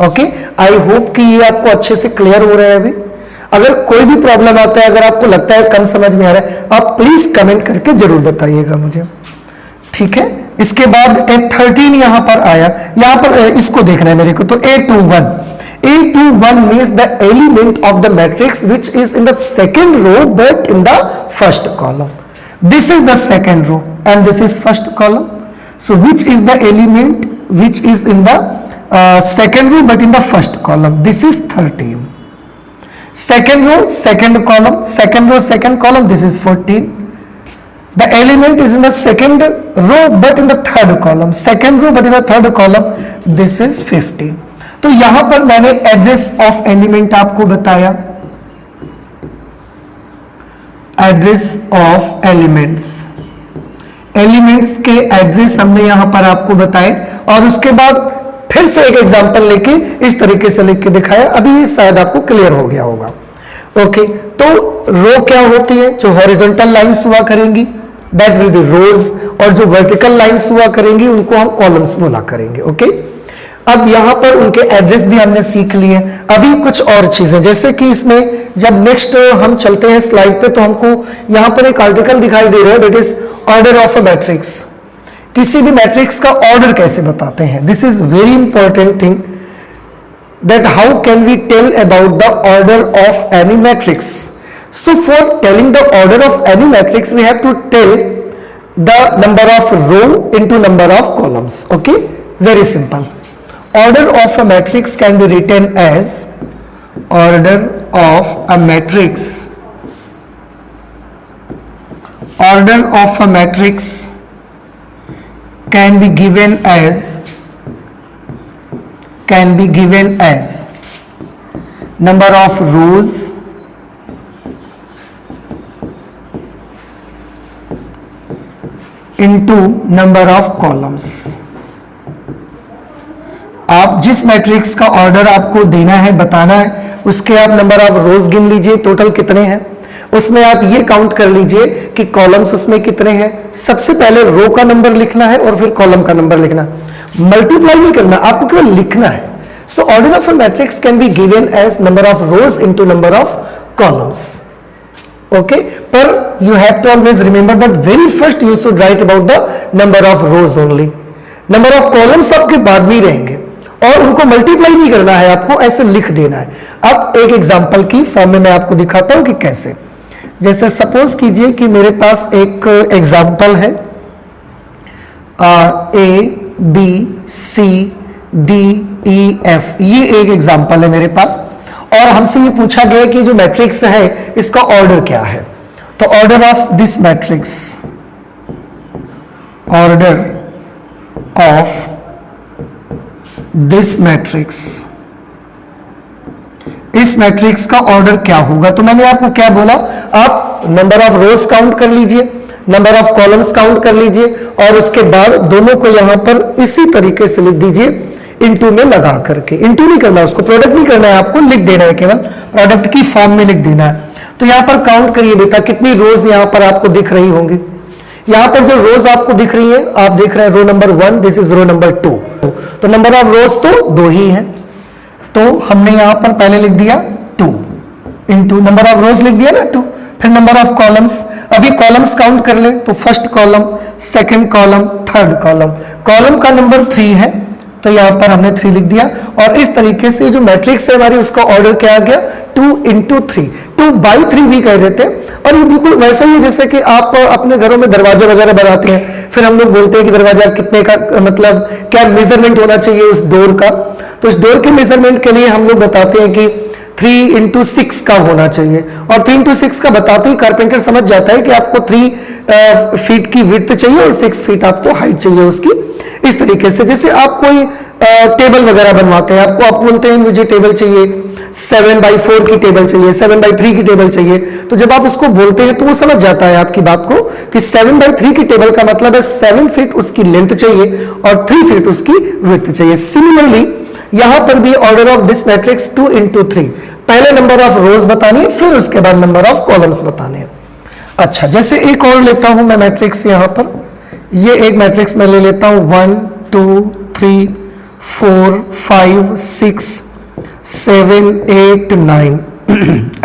Okay? I hope कि ये आपको अच्छे से clear हो रहा है अभी। अगर कोई भी प्रॉब्लम आता है, अगर आपको लगता है कम समझ में आ रहा है, आप प्लीज कमेंट करके जरूर बताइएगा मुझे, ठीक है। इसके बाद A13 यहां पर आया, यहां पर इसको देखना है मेरे को, तो A21 means the element of the matrix which is in the second row but in the first column. This is the second row and this is first column. So which is the element which is in the second row but in the first column? This is 13. Second row, second column, second row, second column, this is 14. The element is in the second row but in the third column, second row but in the third column, this is 15. तो यहां पर मैंने address of element आपको बताया, address of elements, elements के address हमने यहां पर आपको बताए, और उसके बाद फिर से एक एग्जांपल लेके इस तरीके से लिख के दिखाया। अभी शायद आपको क्लियर हो गया होगा। ओके, तो रो क्या होती है, जो हॉरिजॉन्टल लाइंस हुआ करेंगी दैट विल बी रोज, और जो वर्टिकल लाइंस हुआ करेंगी उनको हम कॉलम्स बोला करेंगे। ओके, अब यहां पर उनके एड्रेस भी हमने सीख लिए। अभी कुछ और चीजें, जैसे कि इसमें जब नेक्स्ट हम चलते हैं स्लाइड पे, तो हमको यहां पर एक आर्टिकल दिखाई दे रहा है, that is order of a matrix. किसी भी मैट्रिक्स का ऑर्डर कैसे बताते हैं, this is very important thing, that how can we tell about the order of any matrix. So for telling the order of any matrix, we have to tell the number of row into number of columns. Okay, very simple. Order of a matrix can be written as order of a matrix. Order of a matrix can be given as number of rows into number of columns. आप जिस matrix का order आपको देना है, बताना है, उसके आप नंबर ऑफ रोज गिन लीजिए, टोटल कितने हैं, उसमें आप ये काउंट कर लीजिए कि कॉलम्स उसमें कितने हैं। सबसे पहले रो का नंबर लिखना है और फिर कॉलम का नंबर लिखना, मल्टीप्लाई नहीं करना, आपको केवल लिखना है। So order of a matrix can be given as number of rows into number of columns. Okay, but you have to always remember that very first you should write about the number of rows only. Number of columns आपके बाद में रहेंगे और उनको multiply नहीं करना है, आपको ऐसे लिख देना है। अब एक एग्जांपल की फॉर्म में मैं आपको दिखाता हूं कि कैसे। जैसे सपोज कीजिए कि मेरे पास एक एग्जांपल है A B C D E F, ये एक एग्जांपल है मेरे पास और हमसे ये पूछा गया कि जो मैट्रिक्स है इसका ऑर्डर क्या है। तो order of this matrix, order of this matrix, इस मैट्रिक्स का ऑर्डर क्या होगा। तो मैंने आपको क्या बोला, आप नंबर ऑफ रोज काउंट कर लीजिए, नंबर ऑफ कॉलम्स काउंट कर लीजिए और उसके बाद दोनों को यहां पर इसी तरीके से लिख दीजिए इनटू में लगा करके। इनटू नहीं करना, उसको प्रोडक्ट नहीं करना है, आपको लिख देना है, केवल प्रोडक्ट की फॉर्म में लिख देना है। तो यहां पर काउंट करिए बेटा कितनी रोज यहां पर आपको दिख रही होंगी। यहां पर जो रोज आपको दिख रही है, आप देख रहे हैं row number 1, this is row number 2। तो नंबर ऑफ रोज तो 2 ही है, तो हमने यहां पर पहले लिख दिया 2 इंटू नंबर ऑफ रोज लिख दिया ना 2। फिर नंबर ऑफ कॉलम्स, अभी कॉलम्स काउंट कर ले तो first column, second column, third column, column का नंबर 3 है तो यहां पर हमने 3 लिख दिया। और इस तरीके से जो मैट्रिक्स है हमारी उसका ऑर्डर क्या आ गया 2 इंटू 3, 2/3 भी कह देते हैं। और ये बिल्कुल वैसा ही है जैसे कि आप अपने घरों में दरवाजे वगैरह बनाते हैं, फिर हम लोग बोलते हैं कि दरवाजा कितने का, मतलब क्या मेजरमेंट होना चाहिए उस डोर का। तो उस डोर के मेजरमेंट के लिए हम लोग बताते हैं कि 3 इंटू 6 का होना चाहिए और 3 इंटू 6 का बताते ही कारपेंटर समझ जाता है कि आपको 3 फीट की विड्थ चाहिए और 6 फीट आपको हाइट चाहिए उसकी। इस तरीके से जैसे आप कोई टेबल वगैरह बनवाते हैं, आपको आप बोलते हैं मुझे टेबल चाहिए 7/4 की टेबल चाहिए, 7/3 की टेबल चाहिए, तो जब आप उसको बोलते हैं तो वो समझ जाता है आपकी बात को कि 7/3 की टेबल का मतलब है 7 फीट उसकी लेंथ चाहिए और 3 फीट उसकी विड्थ चाहिए। सिमिलरली यहां पर भी order of this matrix 2 into 3, पहले नंबर ऑफ रोज बतानी है फिर उसके बाद नंबर ऑफ कॉलम्स बताने हैं। अच्छा, जैसे एक और लेता हूं मैं मैट्रिक्स, यहां पर ये एक मैट्रिक्स मैं ले लेता हूं 1 2 3 4 5 6 7 8 9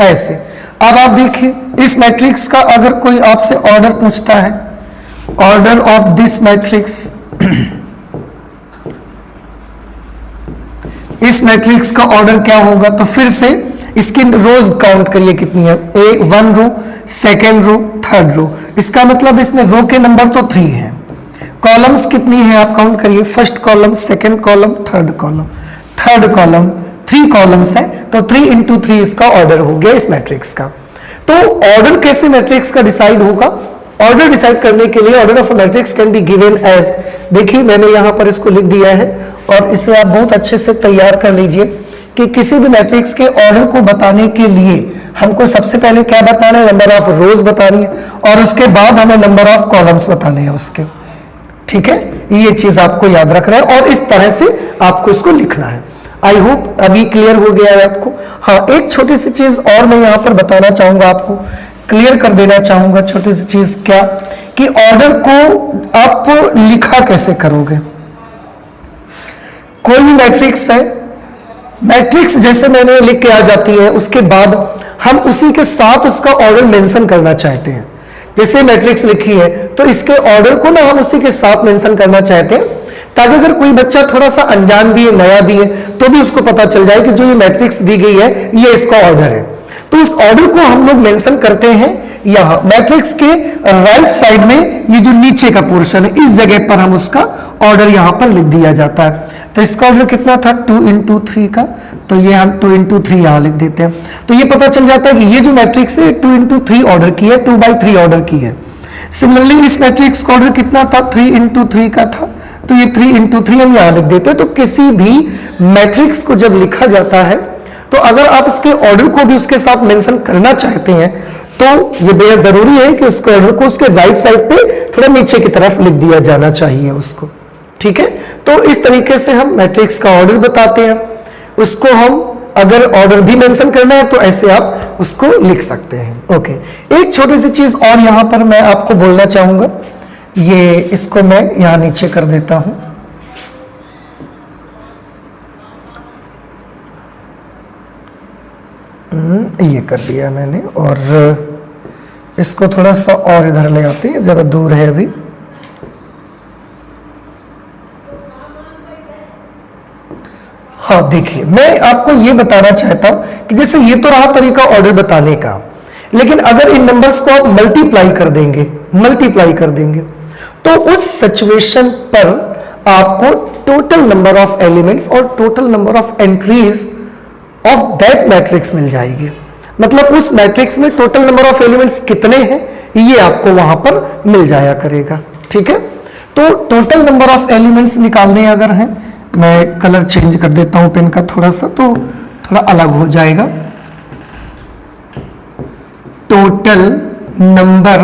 ऐसे। अब आप देखिए इस मैट्रिक्स का अगर कोई आपसे ऑर्डर पूछता है, ऑर्डर ऑफ दिस मैट्रिक्स, इस मैट्रिक्स का ऑर्डर क्या होगा, तो फिर से इसकी रोज काउंट करिए कितनी है, 1 रो, सेकेंड रो, थर्ड रो, इसका मतलब इसमें रो के नंबर तो 3 है। कॉलम्स कितनी है आप काउंट करिए, first column, second column, third column, 3 columns है तो 3 इंटू 3 इसका ऑर्डर हो गया इस मैट्रिक्स का। तो ऑर्डर कैसे मैट्रिक्स का डिसाइड होगा, ऑर्डर डिसाइड करने के लिए order of matrix can be given as, देखिए मैंने यहां पर इसको लिख दिया है और इसे आप बहुत अच्छे से तैयार कर लीजिए कि किसी भी मैट्रिक्स के ऑर्डर को बताने के लिए हमको सबसे पहले क्या बताना है, नंबर ऑफ रोज बतानी है और उसके बाद हमें नंबर ऑफ कॉलम्स बताने हैं उसके। ठीक है, ये चीज आपको याद रखना है और इस तरह से आपको इसको लिखना है। आई होप अभी क्लियर हो गया है आपको। हाँ, एक छोटी सी चीज और मैं यहां पर बताना चाहूंगा, आपको क्लियर कर देना चाहूंगा। छोटी सी चीज क्या, कि ऑर्डर को आप लिखा कैसे करोगे। कोई भी मैट्रिक्स है, मैट्रिक्स जैसे मैंने लिख के आ जाती है, उसके बाद हम उसी के साथ उसका ऑर्डर मेंशन करना चाहते हैं। जैसे मैट्रिक्स लिखी है तो इसके ऑर्डर को ना हम उसी के साथ मेंशन करना चाहते हैं, ताकि अगर कोई बच्चा थोड़ा सा अनजान भी है, नया भी है, तो भी उसको पता चल जाए कि जो ये मैट्रिक्स दी गई है ये इसका ऑर्डर है। तो उस ऑर्डर को हम लोग मेंशन करते हैं यहां मैट्रिक्स के राइट साइड में, ये जो नीचे का पोर्शन है इस जगह पर हम उसका ऑर्डर यहां पर लिख दिया जाता है। तो इसका ऑर्डर कितना था 2 इंटू 3 का, तो ये हम 2 इंटू 3 यहां लिख देते हैं। तो ये पता चल जाता है कि ये जो मैट्रिक्स है 2 इंटू 3 ऑर्डर की है, 2/3 ऑर्डर की है। सिमिलरली इस मैट्रिक्स का ऑर्डर कितना था 3 इंटू 3 का था, तो ये 3 इंटू 3 हम यहां लिख देते हैं। तो किसी भी मैट्रिक्स को जब लिखा जाता है तो अगर आप उसके ऑर्डर को भी उसके साथ मेंशन करना चाहते हैं तो ये बेहद जरूरी है कि उसके ऑर्डर को उसके राइट साइड पे थोड़ा नीचे की तरफ लिख दिया जाना चाहिए उसको। ठीक है, तो इस तरीके से हम मैट्रिक्स का ऑर्डर बताते हैं। उसको हम अगर ऑर्डर भी मेंशन करना है तो ऐसे आप उसको लिख सकते हैं। ओके, एक छोटी सी चीज और यहां पर मैं आपको बोलना चाहूंगा, ये इसको मैं यहां नीचे कर देता हूं। ये कर दिया मैंने और इसको थोड़ा सा और इधर ले आते हैं, ज्यादा दूर है अभी। हाँ देखिए, मैं आपको ये बताना चाहता हूं कि जैसे ये तो रहा तरीका ऑर्डर बताने का, लेकिन अगर इन नंबर्स को आप मल्टीप्लाई कर देंगे तो उस सिचुएशन पर आपको टोटल नंबर ऑफ एलिमेंट्स और total number of entries of that matrix मिल जाएगी। मतलब उस मैट्रिक्स में टोटल नंबर ऑफ एलिमेंट्स कितने हैं ये आपको वहां पर मिल जाया करेगा। ठीक है, तो टोटल नंबर ऑफ एलिमेंट्स निकालने अगर हैं, मैं कलर चेंज कर देता हूं पेन का थोड़ा सा, तो थोड़ा अलग हो जाएगा। Total number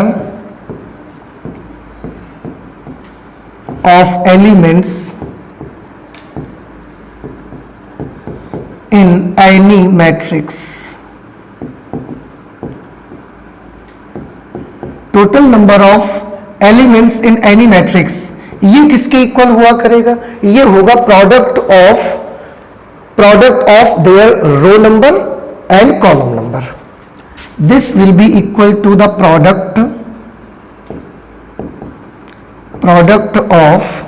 of elements in any matrix, total number of elements in any matrix, ये किसके इक्वल हुआ करेगा? ये होगा product of their row number and column number. This will be equal to the product of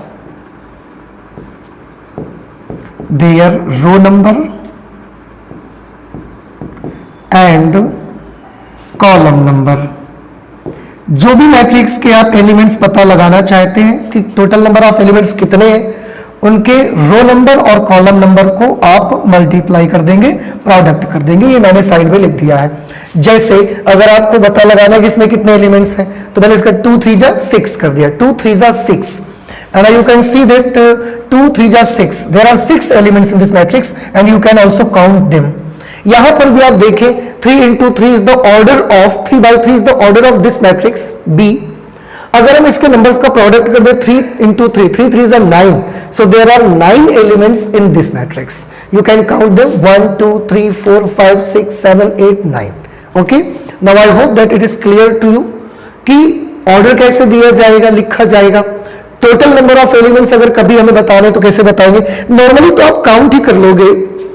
their row number and column number. जो भी matrix के आप एलिमेंट्स पता लगाना चाहते हैं कि टोटल नंबर ऑफ एलिमेंट्स कितने हैं, उनके रो नंबर और कॉलम नंबर को आप मल्टीप्लाई कर देंगे, प्रोडक्ट कर देंगे। ये मैंने साइड में लिख दिया है। जैसे अगर आपको पता लगाना है कि इसमें कितने एलिमेंट्स हैं, तो मैंने इसका 2 3 जा 6 कर दिया, 2 3 जा 6, and you can see that 2 3 जा 6, there are 6 elements in this matrix and you can also count them। यहां पर भी आप देखें 3 into 3 is the order of 3 by 3 is the order of this matrix B। अगर हम इसके नंबर्स का प्रोडक्ट कर दें 3 into 3, 3 3 is 9, so there are 9 elements in this matrix। You can count them 1 2 3 4 5 6 7 8 9। Okay, now I hope that it is clear to you कि order कैसे दिया जाएगा, लिखा जाएगा। टोटल नंबर ऑफ एलिमेंट्स अगर कभी हमें बताने तो कैसे बताएंगे? नॉर्मली तो आप काउंट ही कर लोगे,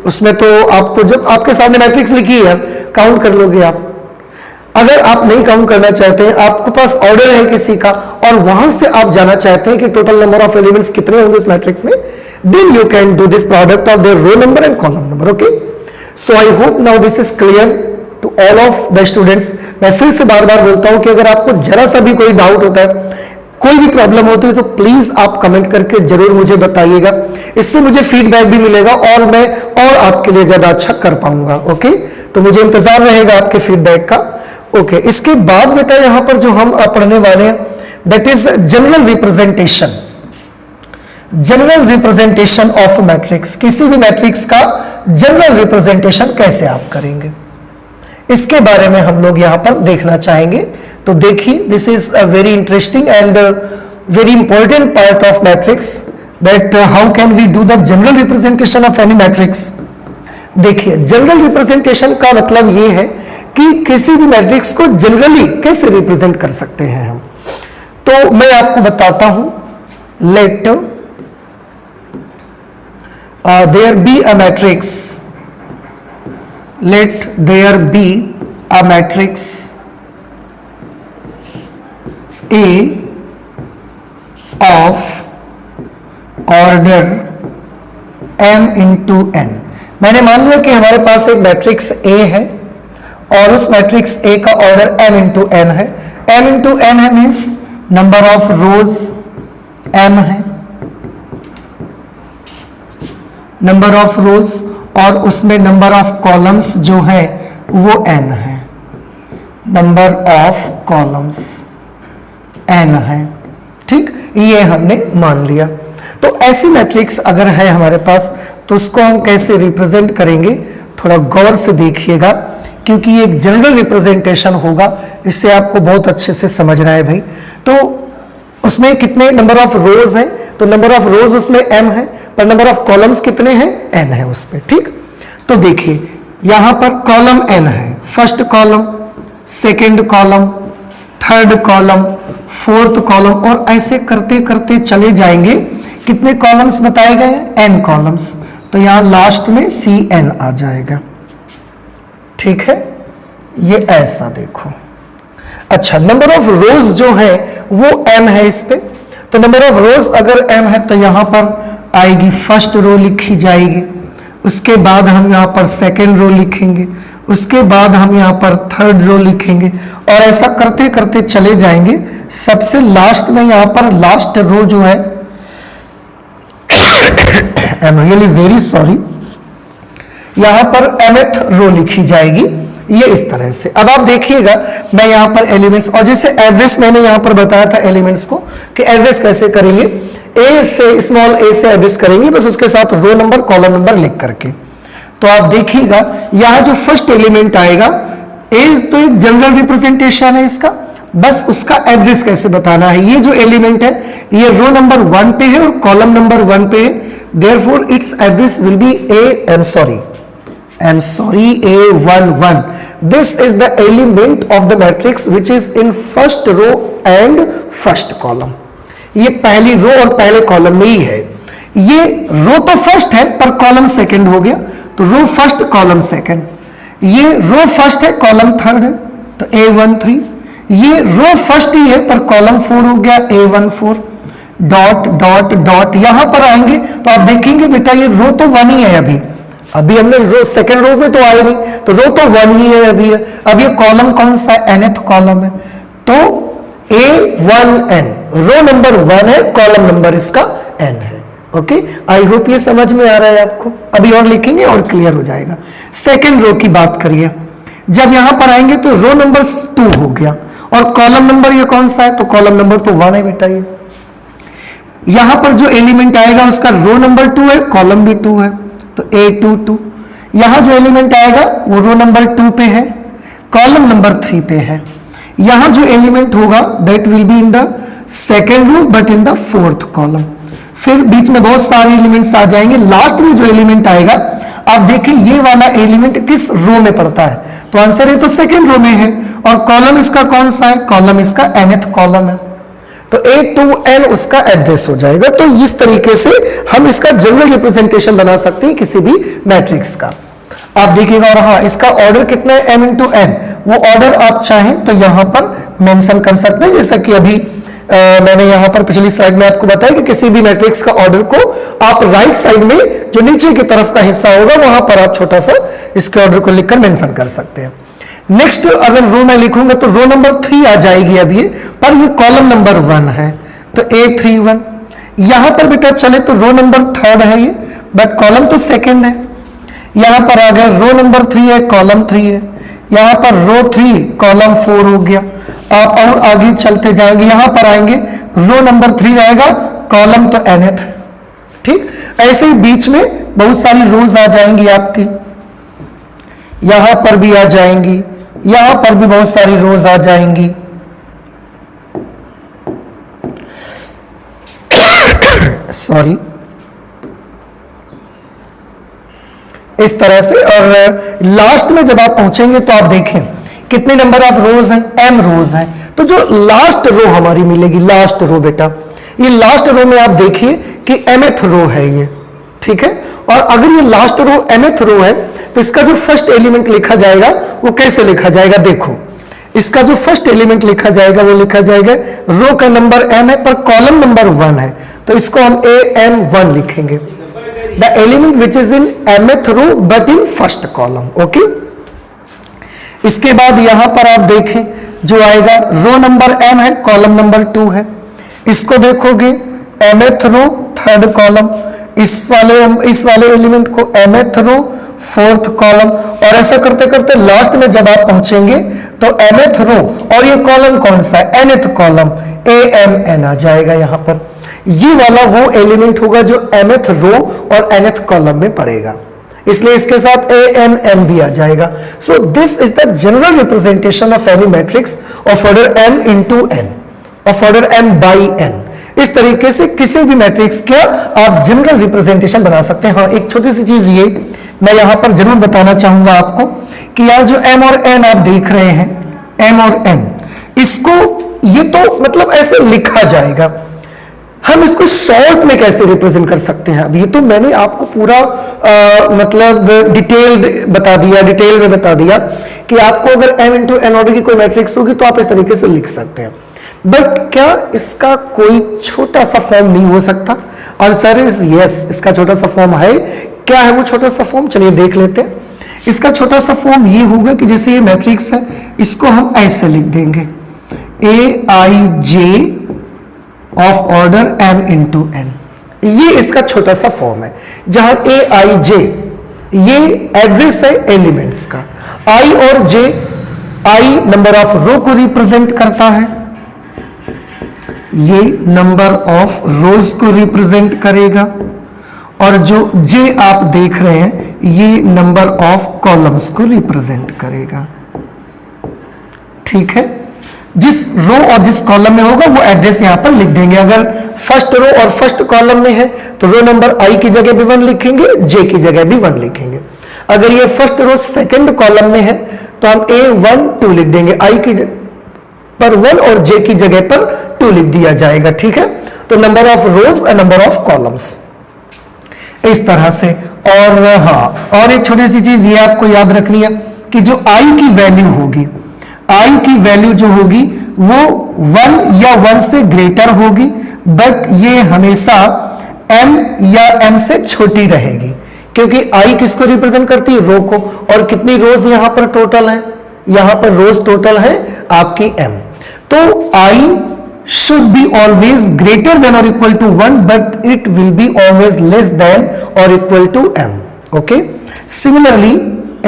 उसमें तो आपको जब आपके सामने मैट्रिक्स लिखी है काउंट कर लोगे आप। अगर आप नहीं काउंट करना चाहते हैं, आपके पास ऑर्डर है किसी का और वहां से आप जाना चाहते हैं कि टोटल नंबर ऑफ एलिमेंट्स कितने होंगे उस मैट्रिक्स में, then you can do this product of their row number and column number. Okay, so I hope now this is clear to all of the students. मैं फिर से बार बार बोलता हूं कि अगर आपको जरा सा भी कोई डाउट होता है, कोई भी प्रॉब्लम होती है, तो प्लीज आप कमेंट करके जरूर मुझे बताइएगा। इससे मुझे फीडबैक भी मिलेगा और मैं और आपके लिए ज्यादा अच्छा कर पाऊंगा। ओके, तो मुझे इंतजार रहेगा आपके फीडबैक का। ओके, इसके बाद बेटा यहां पर जो हम पढ़ने वाले हैं that is general representation. General representation of matrix, किसी भी मैट्रिक्स का जनरल रिप्रेजेंटेशन कैसे आप करेंगे, इसके बारे में हम लोग यहां पर देखना चाहेंगे। तो देखिए, this is a very interesting and very important part of matrix, that how can we do the general representation of any matrix. देखिए, जनरल रिप्रेजेंटेशन का मतलब ये है कि किसी भी मैट्रिक्स को जनरली कैसे रिप्रेजेंट कर सकते हैं हम। तो मैं आपको बताता हूं, let there be a matrix, let there be a matrix A of order m into n। मैंने मान लिया कि हमारे पास एक मैट्रिक्स A है और उस मैट्रिक्स A का ऑर्डर m into n है। m into n है means number of rose m है, नंबर ऑफ रोज, और उसमें नंबर ऑफ कॉलम्स जो है वो n है, नंबर ऑफ कॉलम्स n है। ठीक, ये हमने मान लिया। तो ऐसी मैट्रिक्स अगर है हमारे पास तो उसको हम कैसे रिप्रेजेंट करेंगे, थोड़ा गौर से देखिएगा, क्योंकि ये एक जनरल रिप्रेजेंटेशन होगा, इससे आपको बहुत अच्छे से समझना है भाई। तो उसमें कितने नंबर ऑफ रोज हैं, तो नंबर ऑफ रोज उसमें m है, पर नंबर ऑफ कॉलम्स कितने हैं, n है उस पे। ठीक, तो देखिए यहां पर कॉलम n है, first column, second column, third column, fourth column, और ऐसे करते करते चले जाएंगे। कितने कॉलम्स बताए गए हैं, n कॉलम्स, तो यहां लास्ट में Cn आ जाएगा। ठीक है, ये ऐसा देखो। अच्छा, नंबर ऑफ रोज जो है वो m है इस पे, तो नंबर ऑफ रोज अगर m है तो यहां पर आएगी फर्स्ट रो लिखी जाएगी, उसके बाद हम यहाँ पर सेकेंड रो लिखेंगे, उसके बाद हम यहाँ पर थर्ड रो लिखेंगे और ऐसा करते करते चले जाएंगे। सबसे लास्ट में यहाँ पर लास्ट रो जो है, I am really very sorry, यहाँ पर mth रो लिखी जाएगी ये इस तरह से। अब आप देखिएगा मैं यहाँ पर एलिमेंट्स, और जैसे एड्रेस मैंने यहाँ पर बताया था एलिमेंट्स को कि एड्रेस कैसे करेंगे, ए से स्मॉल ए से एड्रेस करेंगे, बस उसके साथ रो नंबर कॉलम नंबर लिख करके। तो आप देखिएगा यहाँ जो फर्स्ट एलिमेंट आएगा ए तो एक जनरल रिप्रेजेंटेशन है इसका, बस उसका एड्रेस कैसे बताना है। ये जो एलिमेंट है ये रो नंबर 1 पे है और कॉलम नंबर 1 पे है, therefore it's address will be A11. This is the element of the matrix which is in first row and first column. ये पहली रो और पहले कॉलम में ही है। ये रो तो फर्स्ट है पर कॉलम सेकंड हो गया, तो रो फर्स्ट कॉलम सेकंड। ये रो फर्स्ट है कॉलम थर्ड है, तो A13। ये रो फर्स्ट ही है पर कॉलम 4 हो गया, A14। डॉट डॉट डॉट यहां पर आएंगे तो आप देखेंगे बेटा ये रो तो 1 ही है, अभी हमने रो सेकंड रो में तो आए नहीं, तो रो तो 1 ही है अभी है। अब ये कॉलम कौन सा है, nth कॉलम है, तो A1n रो नंबर 1 है, कॉलम नंबर इसका n है। ओके, आई होप ये समझ में आ रहा है आपको। अभी और लिखेंगे और क्लियर हो जाएगा। सेकंड रो की बात करिए, जब यहां पर आएंगे तो रो नंबर 2 हो गया और कॉलम नंबर ये कौन सा है, तो कॉलम नंबर तो 1 है बेटा। ये यहां पर जो एलिमेंट आएगा उसका रो नंबर 2 है, कॉलम भी 2 है, तो A22। यहां जो एलिमेंट आएगा वो रो नंबर 2 पे है, कॉलम नंबर 3 पे है। यहां जो एलिमेंट होगा that will be in the second row but in the 4th column. फिर बीच में बहुत सारे एलिमेंट्स आ जाएंगे। लास्ट में जो एलिमेंट आएगा आप देखिए ये वाला एलिमेंट किस रो में पड़ता है, तो आंसर है तो सेकेंड रो में है। और कॉलम इसका कौन सा है, कॉलम इसका nth कॉलम है, तो A2n उसका एड्रेस हो जाएगा। तो इस तरीके से हम इसका जनरल रिप्रेजेंटेशन बना सकते हैं किसी भी मैट्रिक्स का। आप देखिएगा, और हाँ इसका ऑर्डर कितना है, m into n, वो ऑर्डर आप चाहें तो यहां पर मेंशन कर सकते हैं। जैसा कि अभी मैंने यहां पर पिछली स्लाइड में आपको बताया कि किसी भी मैट्रिक्स का ऑर्डर को आप राइट साइड में जो नीचे की तरफ का हिस्सा होगा वहां पर आप छोटा सा इसके ऑर्डर को लिखकर मेंशन कर सकते हैं। नेक्स्ट अगर रो में लिखूंगा तो रो नंबर 3 आ जाएगी अब ये, पर ये कॉलम नंबर 1 है, तो A31। यहां पर बेटा चले तो रो नंबर 3 है ये, बट कॉलम तो सेकंड है। यहां पर आ गए रो नंबर 3 है, कॉलम 3 है। यहां पर रो 3 कॉलम 4 हो गया। आप और आगे चलते जाएंगे, यहां पर आएंगे रो नंबर 3 रहेगा, कॉलम तो nth है। ठीक, ऐसे ही बीच में बहुत सारी रोज आ जाएंगी आपकी, यहां पर भी आ जाएंगी, यहां पर भी बहुत सारी रोज आ जाएंगी। सॉरी, इस तरह से। और लास्ट में जब आप पहुंचेंगे तो आप देखें कितने नंबर ऑफ रोज हैं, m रोज हैं। तो जो लास्ट रो हमारी मिलेगी, लास्ट रो बेटा, ये लास्ट रो में आप देखिए कि mth रो है ये, ठीक है। और अगर ये लास्ट रो mth रो है तो इसका जो फर्स्ट एलिमेंट लिखा जाएगा वो कैसे लिखा जाएगा, देखो इसका जो फर्स्ट एलिमेंट लिखा जाएगा वो लिखा जाएगा, रो का नंबर m है पर कॉलम नंबर 1 है, तो इसको हम AM1 लिखेंगे, the element which is in mth row but in first column. Okay, इसके बाद यहां पर आप देखें जो आएगा रो नंबर m है, कॉलम नंबर 2 है, इसको देखोगे mth रो 3rd कॉलम, इस वाले एलिमेंट को mth रो 4th कॉलम, और ऐसा करते करते लास्ट में जब आप पहुंचेंगे तो mth रो और ये कॉलम कौन सा है, nth कॉलम, AMN आ जाएगा यहां पर। ये वाला वो एलिमेंट होगा जो mth रो और nth कॉलम में पड़ेगा, इसलिए इसके साथ ANN भी आ जाएगा। सो this is the general representation of any matrix of order m into n, of order m by n। इस तरीके से किसी भी मैट्रिक्स का आप जनरल रिप्रेजेंटेशन बना सकते हैं। हाँ, एक छोटी सी चीज ये मैं यहां पर जरूर बताना चाहूंगा आपको कि यहां जो m और n आप देख रहे हैं, m और n, इसको ये तो मतलब ऐसे लिखा जाएगा, हम इसको शॉर्ट में कैसे रिप्रेजेंट कर सकते हैं। अब ये तो मैंने आपको पूरा मतलब डिटेल में बता दिया कि आपको अगर m into n ऑर्डर की कोई मैट्रिक्स होगी तो आप इस तरीके से लिख सकते हैं, बट क्या इसका कोई छोटा सा फॉर्म नहीं हो सकता? आंसर इज यस, इसका छोटा सा फॉर्म है क्या है वो छोटा सा फॉर्म, चलिए देख लेते हैं। इसका छोटा सा फॉर्म ये होगा कि जैसे ये मैट्रिक्स है, इसको हम ऐसे लिख देंगे, A I J of order m into n। ये इसका छोटा सा फॉर्म है, जहां ए आई जे ये एड्रेस है एलिमेंट्स का, आई और जे, आई नंबर ऑफ रो को रिप्रेजेंट करता है, ये नंबर ऑफ रोज को रिप्रेजेंट करेगा, और जो जे आप देख रहे हैं ये नंबर ऑफ कॉलम्स को रिप्रेजेंट करेगा। ठीक है, जिस रो और जिस कॉलम में होगा वो एड्रेस यहां पर लिख देंगे। अगर फर्स्ट रो और फर्स्ट कॉलम में है तो रो नंबर आई की जगह भी 1 लिखेंगे, जे की जगह भी 1 लिखेंगे। अगर ये फर्स्ट रो सेकंड कॉलम में है तो हम A1 2 लिख देंगे, आई की पर 1 और जे की जगह पर 2 लिख दिया जाएगा। ठीक है, तो नंबर ऑफ रोज और नंबर ऑफ कॉलम्स इस तरह से। और हाँ, और एक छोटी सी चीज ये आपको याद रखनी है कि जो आई की वैल्यू होगी, आई की वैल्यू जो होगी वो 1 या 1 से ग्रेटर होगी, बट ये हमेशा m या m से छोटी रहेगी, क्योंकि आई किसको रिप्रेजेंट करती है, रो को। और कितनी रोज यहां पर टोटल है, यहां पर रोज टोटल है आपकी m। तो आई should be always greater than or equal to 1, but it will be always less than or equal to m. Okay, similarly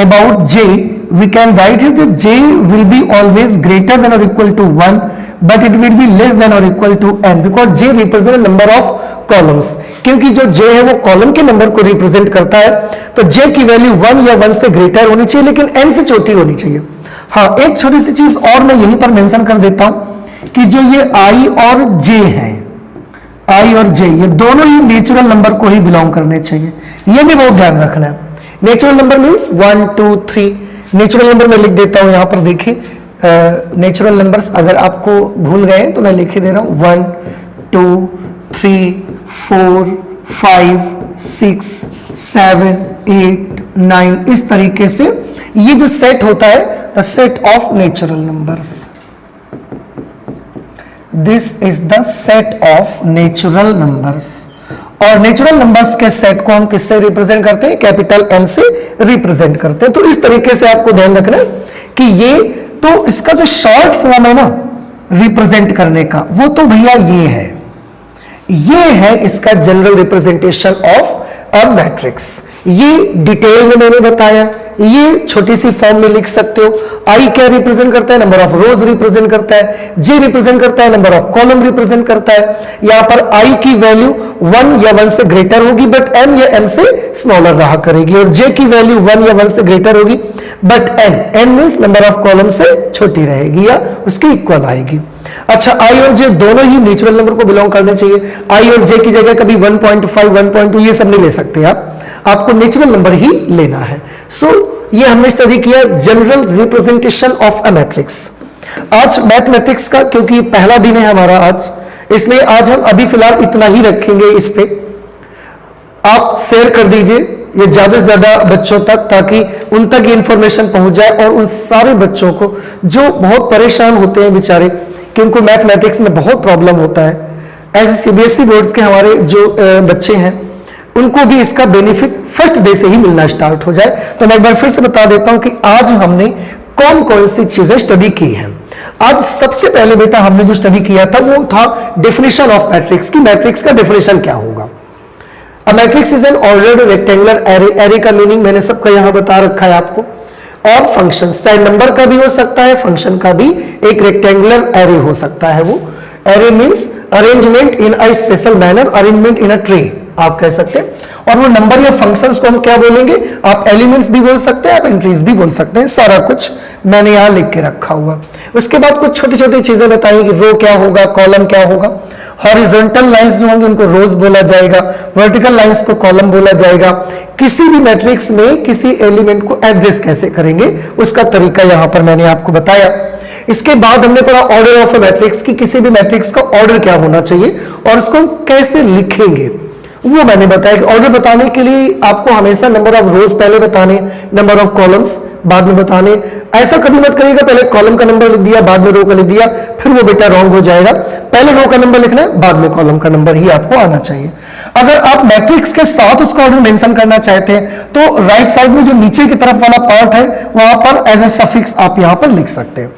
about j we can write it that j will be always greater than or equal to 1, but it will be less than or equal to n, because j represent a number of columns। क्योंकि जो j है वो column के number को represent करता है, तो j की वैल्यू 1 या 1 से ग्रेटर होनी चाहिए, लेकिन n से छोटी होनी चाहिए। हाँ, एक छोटी सी चीज और मैं यहीं पर मेंशन कर देता हूं कि जो ये i और j है, i और j ये दोनों ही नेचुरल नंबर को ही बिलोंग करने चाहिए, ये भी बहुत ध्यान रखना है। Natural number means 1 2 3। Natural number मैं लिख देता हूं, यहां पर देखिए नेचुरल नंबर्स अगर आपको भूल गए तो मैं लिख दे रहा हूं 1 2 3 4 5 6 7 8 9। इस तरीके से ये जो सेट होता है, the set of natural numbers, this is the set of natural numbers. और नेचुरल नंबर्स के सेट को हम किससे रिप्रेजेंट करते हैं, कैपिटल N से रिप्रेजेंट करते हैं। तो इस तरीके से आपको ध्यान रखना है कि ये तो इसका जो शॉर्ट फॉर्म है ना रिप्रेजेंट करने का, वो तो भैया ये है इसका general representation of a matrix. ये डिटेल में मैंने बताया, ये छोटी सी फॉर्म में लिख सकते हो। आई क्या रिप्रेजेंट करता है, नंबर ऑफ रोज रिप्रेजेंट करता है, जे रिप्रेजेंट करता है नंबर ऑफ कॉलम रिप्रेजेंट करता है। यहां पर आई की वैल्यू 1 या 1 से ग्रेटर होगी, बट m या m से स्मॉलर रहा करेगी, और जे की वैल्यू 1 या 1 से ग्रेटर होगी, but n means number of column से छोटी रहेगी या उसके इक्वल आएगी। अच्छा, आई और जे दोनों ही नेचुरल नंबर को बिलोंग करने चाहिए। आई और जे की जगह कभी 1.5 1.2 ये सब नहीं ले सकते आपको नेचुरल नंबर ही लेना है। सो ये हमने स्टडी किया general representation of a matrix. आज मैथमेटिक्स का क्योंकि पहला दिन है हमारा आज, इसलिए आज हम अभी फिलहाल इतना ही रखेंगे। इस पे आप शेयर कर दीजिए ये ज्यादा से ज्यादा बच्चों तक, ताकि उन तक ये इंफॉर्मेशन पहुंच जाए, और उन सारे बच्चों को जो बहुत परेशान होते हैं बेचारे, कि उनको मैथमेटिक्स में बहुत प्रॉब्लम होता है। ऐसे सीबीएसई बोर्ड्स के हमारे जो बच्चे हैं उनको भी इसका बेनिफिट फर्स्ट डे से ही मिलना स्टार्ट हो जाए। तो मैं एक बार फिर से बता देता हूं कि आज हमने कौन कौन सी चीजें स्टडी की हैं। आज सबसे पहले बेटा हमने जो स्टडी किया था वो था डेफिनेशन ऑफ मैट्रिक्स की मैट्रिक्स का डेफिनेशन क्या होगा। A matrix is an ordered rectangular array. Array का मीनिंग मैंने सबका यहां बता रखा है आपको। और फंक्शन चाहे नंबर का भी हो सकता है, फंक्शन का भी एक रेक्टेंगुलर एरे हो सकता है। वो array means arrangement in a special manner, arrangement in a tray आप कह सकते हैं। और वो नंबर या फंक्शंस को हम क्या बोलेंगे, आप एलिमेंट्स भी बोल सकते हैं, आप एंट्रीज भी बोल सकते हैं। सारा कुछ मैंने यहां लिख के रखा हुआ। उसके बाद कुछ छोटी छोटी चीजें बताई कि रो क्या होगा, कॉलम क्या होगा। हॉरिजॉन्टल लाइंस जो होंगी उनको रोज बोला जाएगा, वर्टिकल लाइंस को कॉलम बोला जाएगा। किसी भी मैट्रिक्स में किसी एलिमेंट को एड्रेस कैसे करेंगे उसका तरीका यहां पर मैंने आपको बताया। इसके बाद हमने पढ़ा ऑर्डर ऑफ अ मैट्रिक्स की, किसी भी मैट्रिक्स का ऑर्डर क्या होना चाहिए और उसको हम कैसे लिखेंगे वो मैंने बताया। कि ऑर्डर बताने के लिए आपको हमेशा नंबर ऑफ रोज पहले बताने, नंबर ऑफ कॉलम्स बाद में बताने। ऐसा कभी मत करिएगा पहले कॉलम का नंबर लिख दिया बाद में रो का लिख दिया, फिर वो बेटा रॉन्ग हो जाएगा। पहले रो का नंबर लिखना है बाद में कॉलम का नंबर ही आपको आना चाहिए। अगर आप मैट्रिक्स के साथ उसका ऑर्डर मेंशन करना चाहते हैं तो राइट साइड में जो नीचे की तरफ वाला पार्ट है वहां पर एज ए सफिक्स आप यहां पर लिख सकते हैं।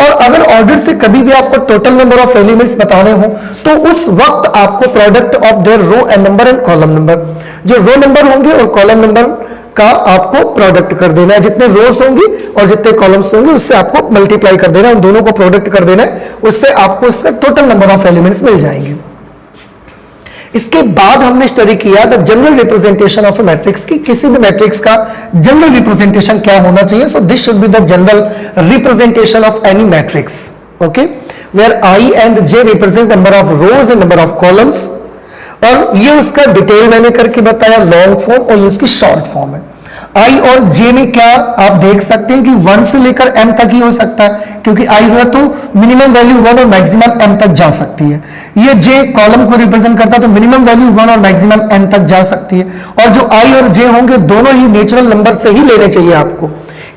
और अगर ऑर्डर से कभी भी आपको टोटल नंबर ऑफ एलिमेंट्स बताने हो तो उस वक्त आपको product of their row and number and column number, जो रो नंबर होंगे और कॉलम नंबर का आपको प्रोडक्ट कर देना है, जितने रोज होंगी और जितने कॉलम्स होंगे उससे आपको मल्टीप्लाई कर देना है, उन दोनों को प्रोडक्ट कर देना है, उससे आपको इसका टोटल नंबर ऑफ एलिमेंट्स मिल जाएंगे। इसके बाद हमने स्टडी किया the general representation of A matrix की, किसी भी मैट्रिक्स का जनरल रिप्रेजेंटेशन क्या होना चाहिए। So this should be the general representation of any matrix, okay, where I and J represent number of rows and number of columns. और ये उसका डिटेल मैंने करके बताया लॉन्ग फॉर्म, और ये उसकी शॉर्ट फॉर्म है। आई और जे में क्या आप देख सकते हैं कि 1 से लेकर m तक ही हो सकता है, क्योंकि आई है तो मिनिमम वैल्यू 1 और मैक्सिमम m तक जा सकती है। ये जे कॉलम को रिप्रेजेंट करता है तो मिनिमम वैल्यू 1 और मैक्सिमम n तक जा सकती है। और जो आई और जे होंगे दोनों ही नेचुरल नंबर से ही लेने चाहिए आपको,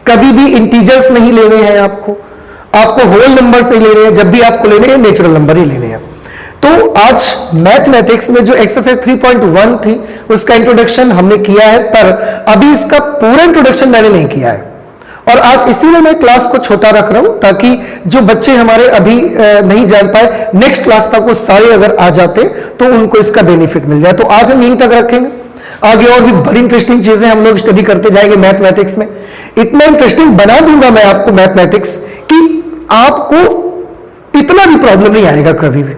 कभी भी इंटीजर्स नहीं लेने हैं आपको होल नंबर्स नहीं लेने हैं, जब भी आपको लेने हैं नेचुरल नंबर ही लेने हैं। तो आज मैथमेटिक्स में जो एक्सरसाइज 3.1 थी उसका इंट्रोडक्शन हमने किया है, पर अभी इसका पूरा इंट्रोडक्शन मैंने नहीं किया है। और आज इसीलिए मैं क्लास को छोटा रख रहा हूं ताकि जो बच्चे हमारे अभी नहीं जान पाए नेक्स्ट क्लास तक वो सारे अगर आ जाते तो उनको इसका बेनिफिट मिल जाए। तो आज हम यहीं तक रखेंगे, आगे और भी बड़ी इंटरेस्टिंग चीजें हम लोग स्टडी करते जाएंगे मैथमेटिक्स में। इतना इंटरेस्टिंग बना दूंगा मैं आपको मैथमेटिक्स कि आपको इतना भी प्रॉब्लम नहीं आएगा कभी भी।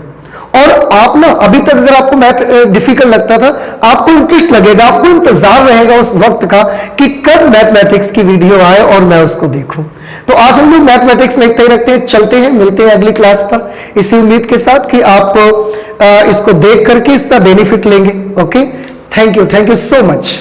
और आप ना अभी तक अगर आपको मैथ डिफिकल्ट लगता था, आपको इंटरेस्ट लगेगा, आपको इंतजार रहेगा उस वक्त का कि कब मैथमेटिक्स की वीडियो आए और मैं उसको देखूं। तो आज हम लोग मैथमेटिक्स में इतना ही रखते हैं, चलते हैं, मिलते हैं अगली क्लास पर इसी उम्मीद के साथ कि आप इसको देख करके इसका बेनिफिट लेंगे। Okay, thank you so much.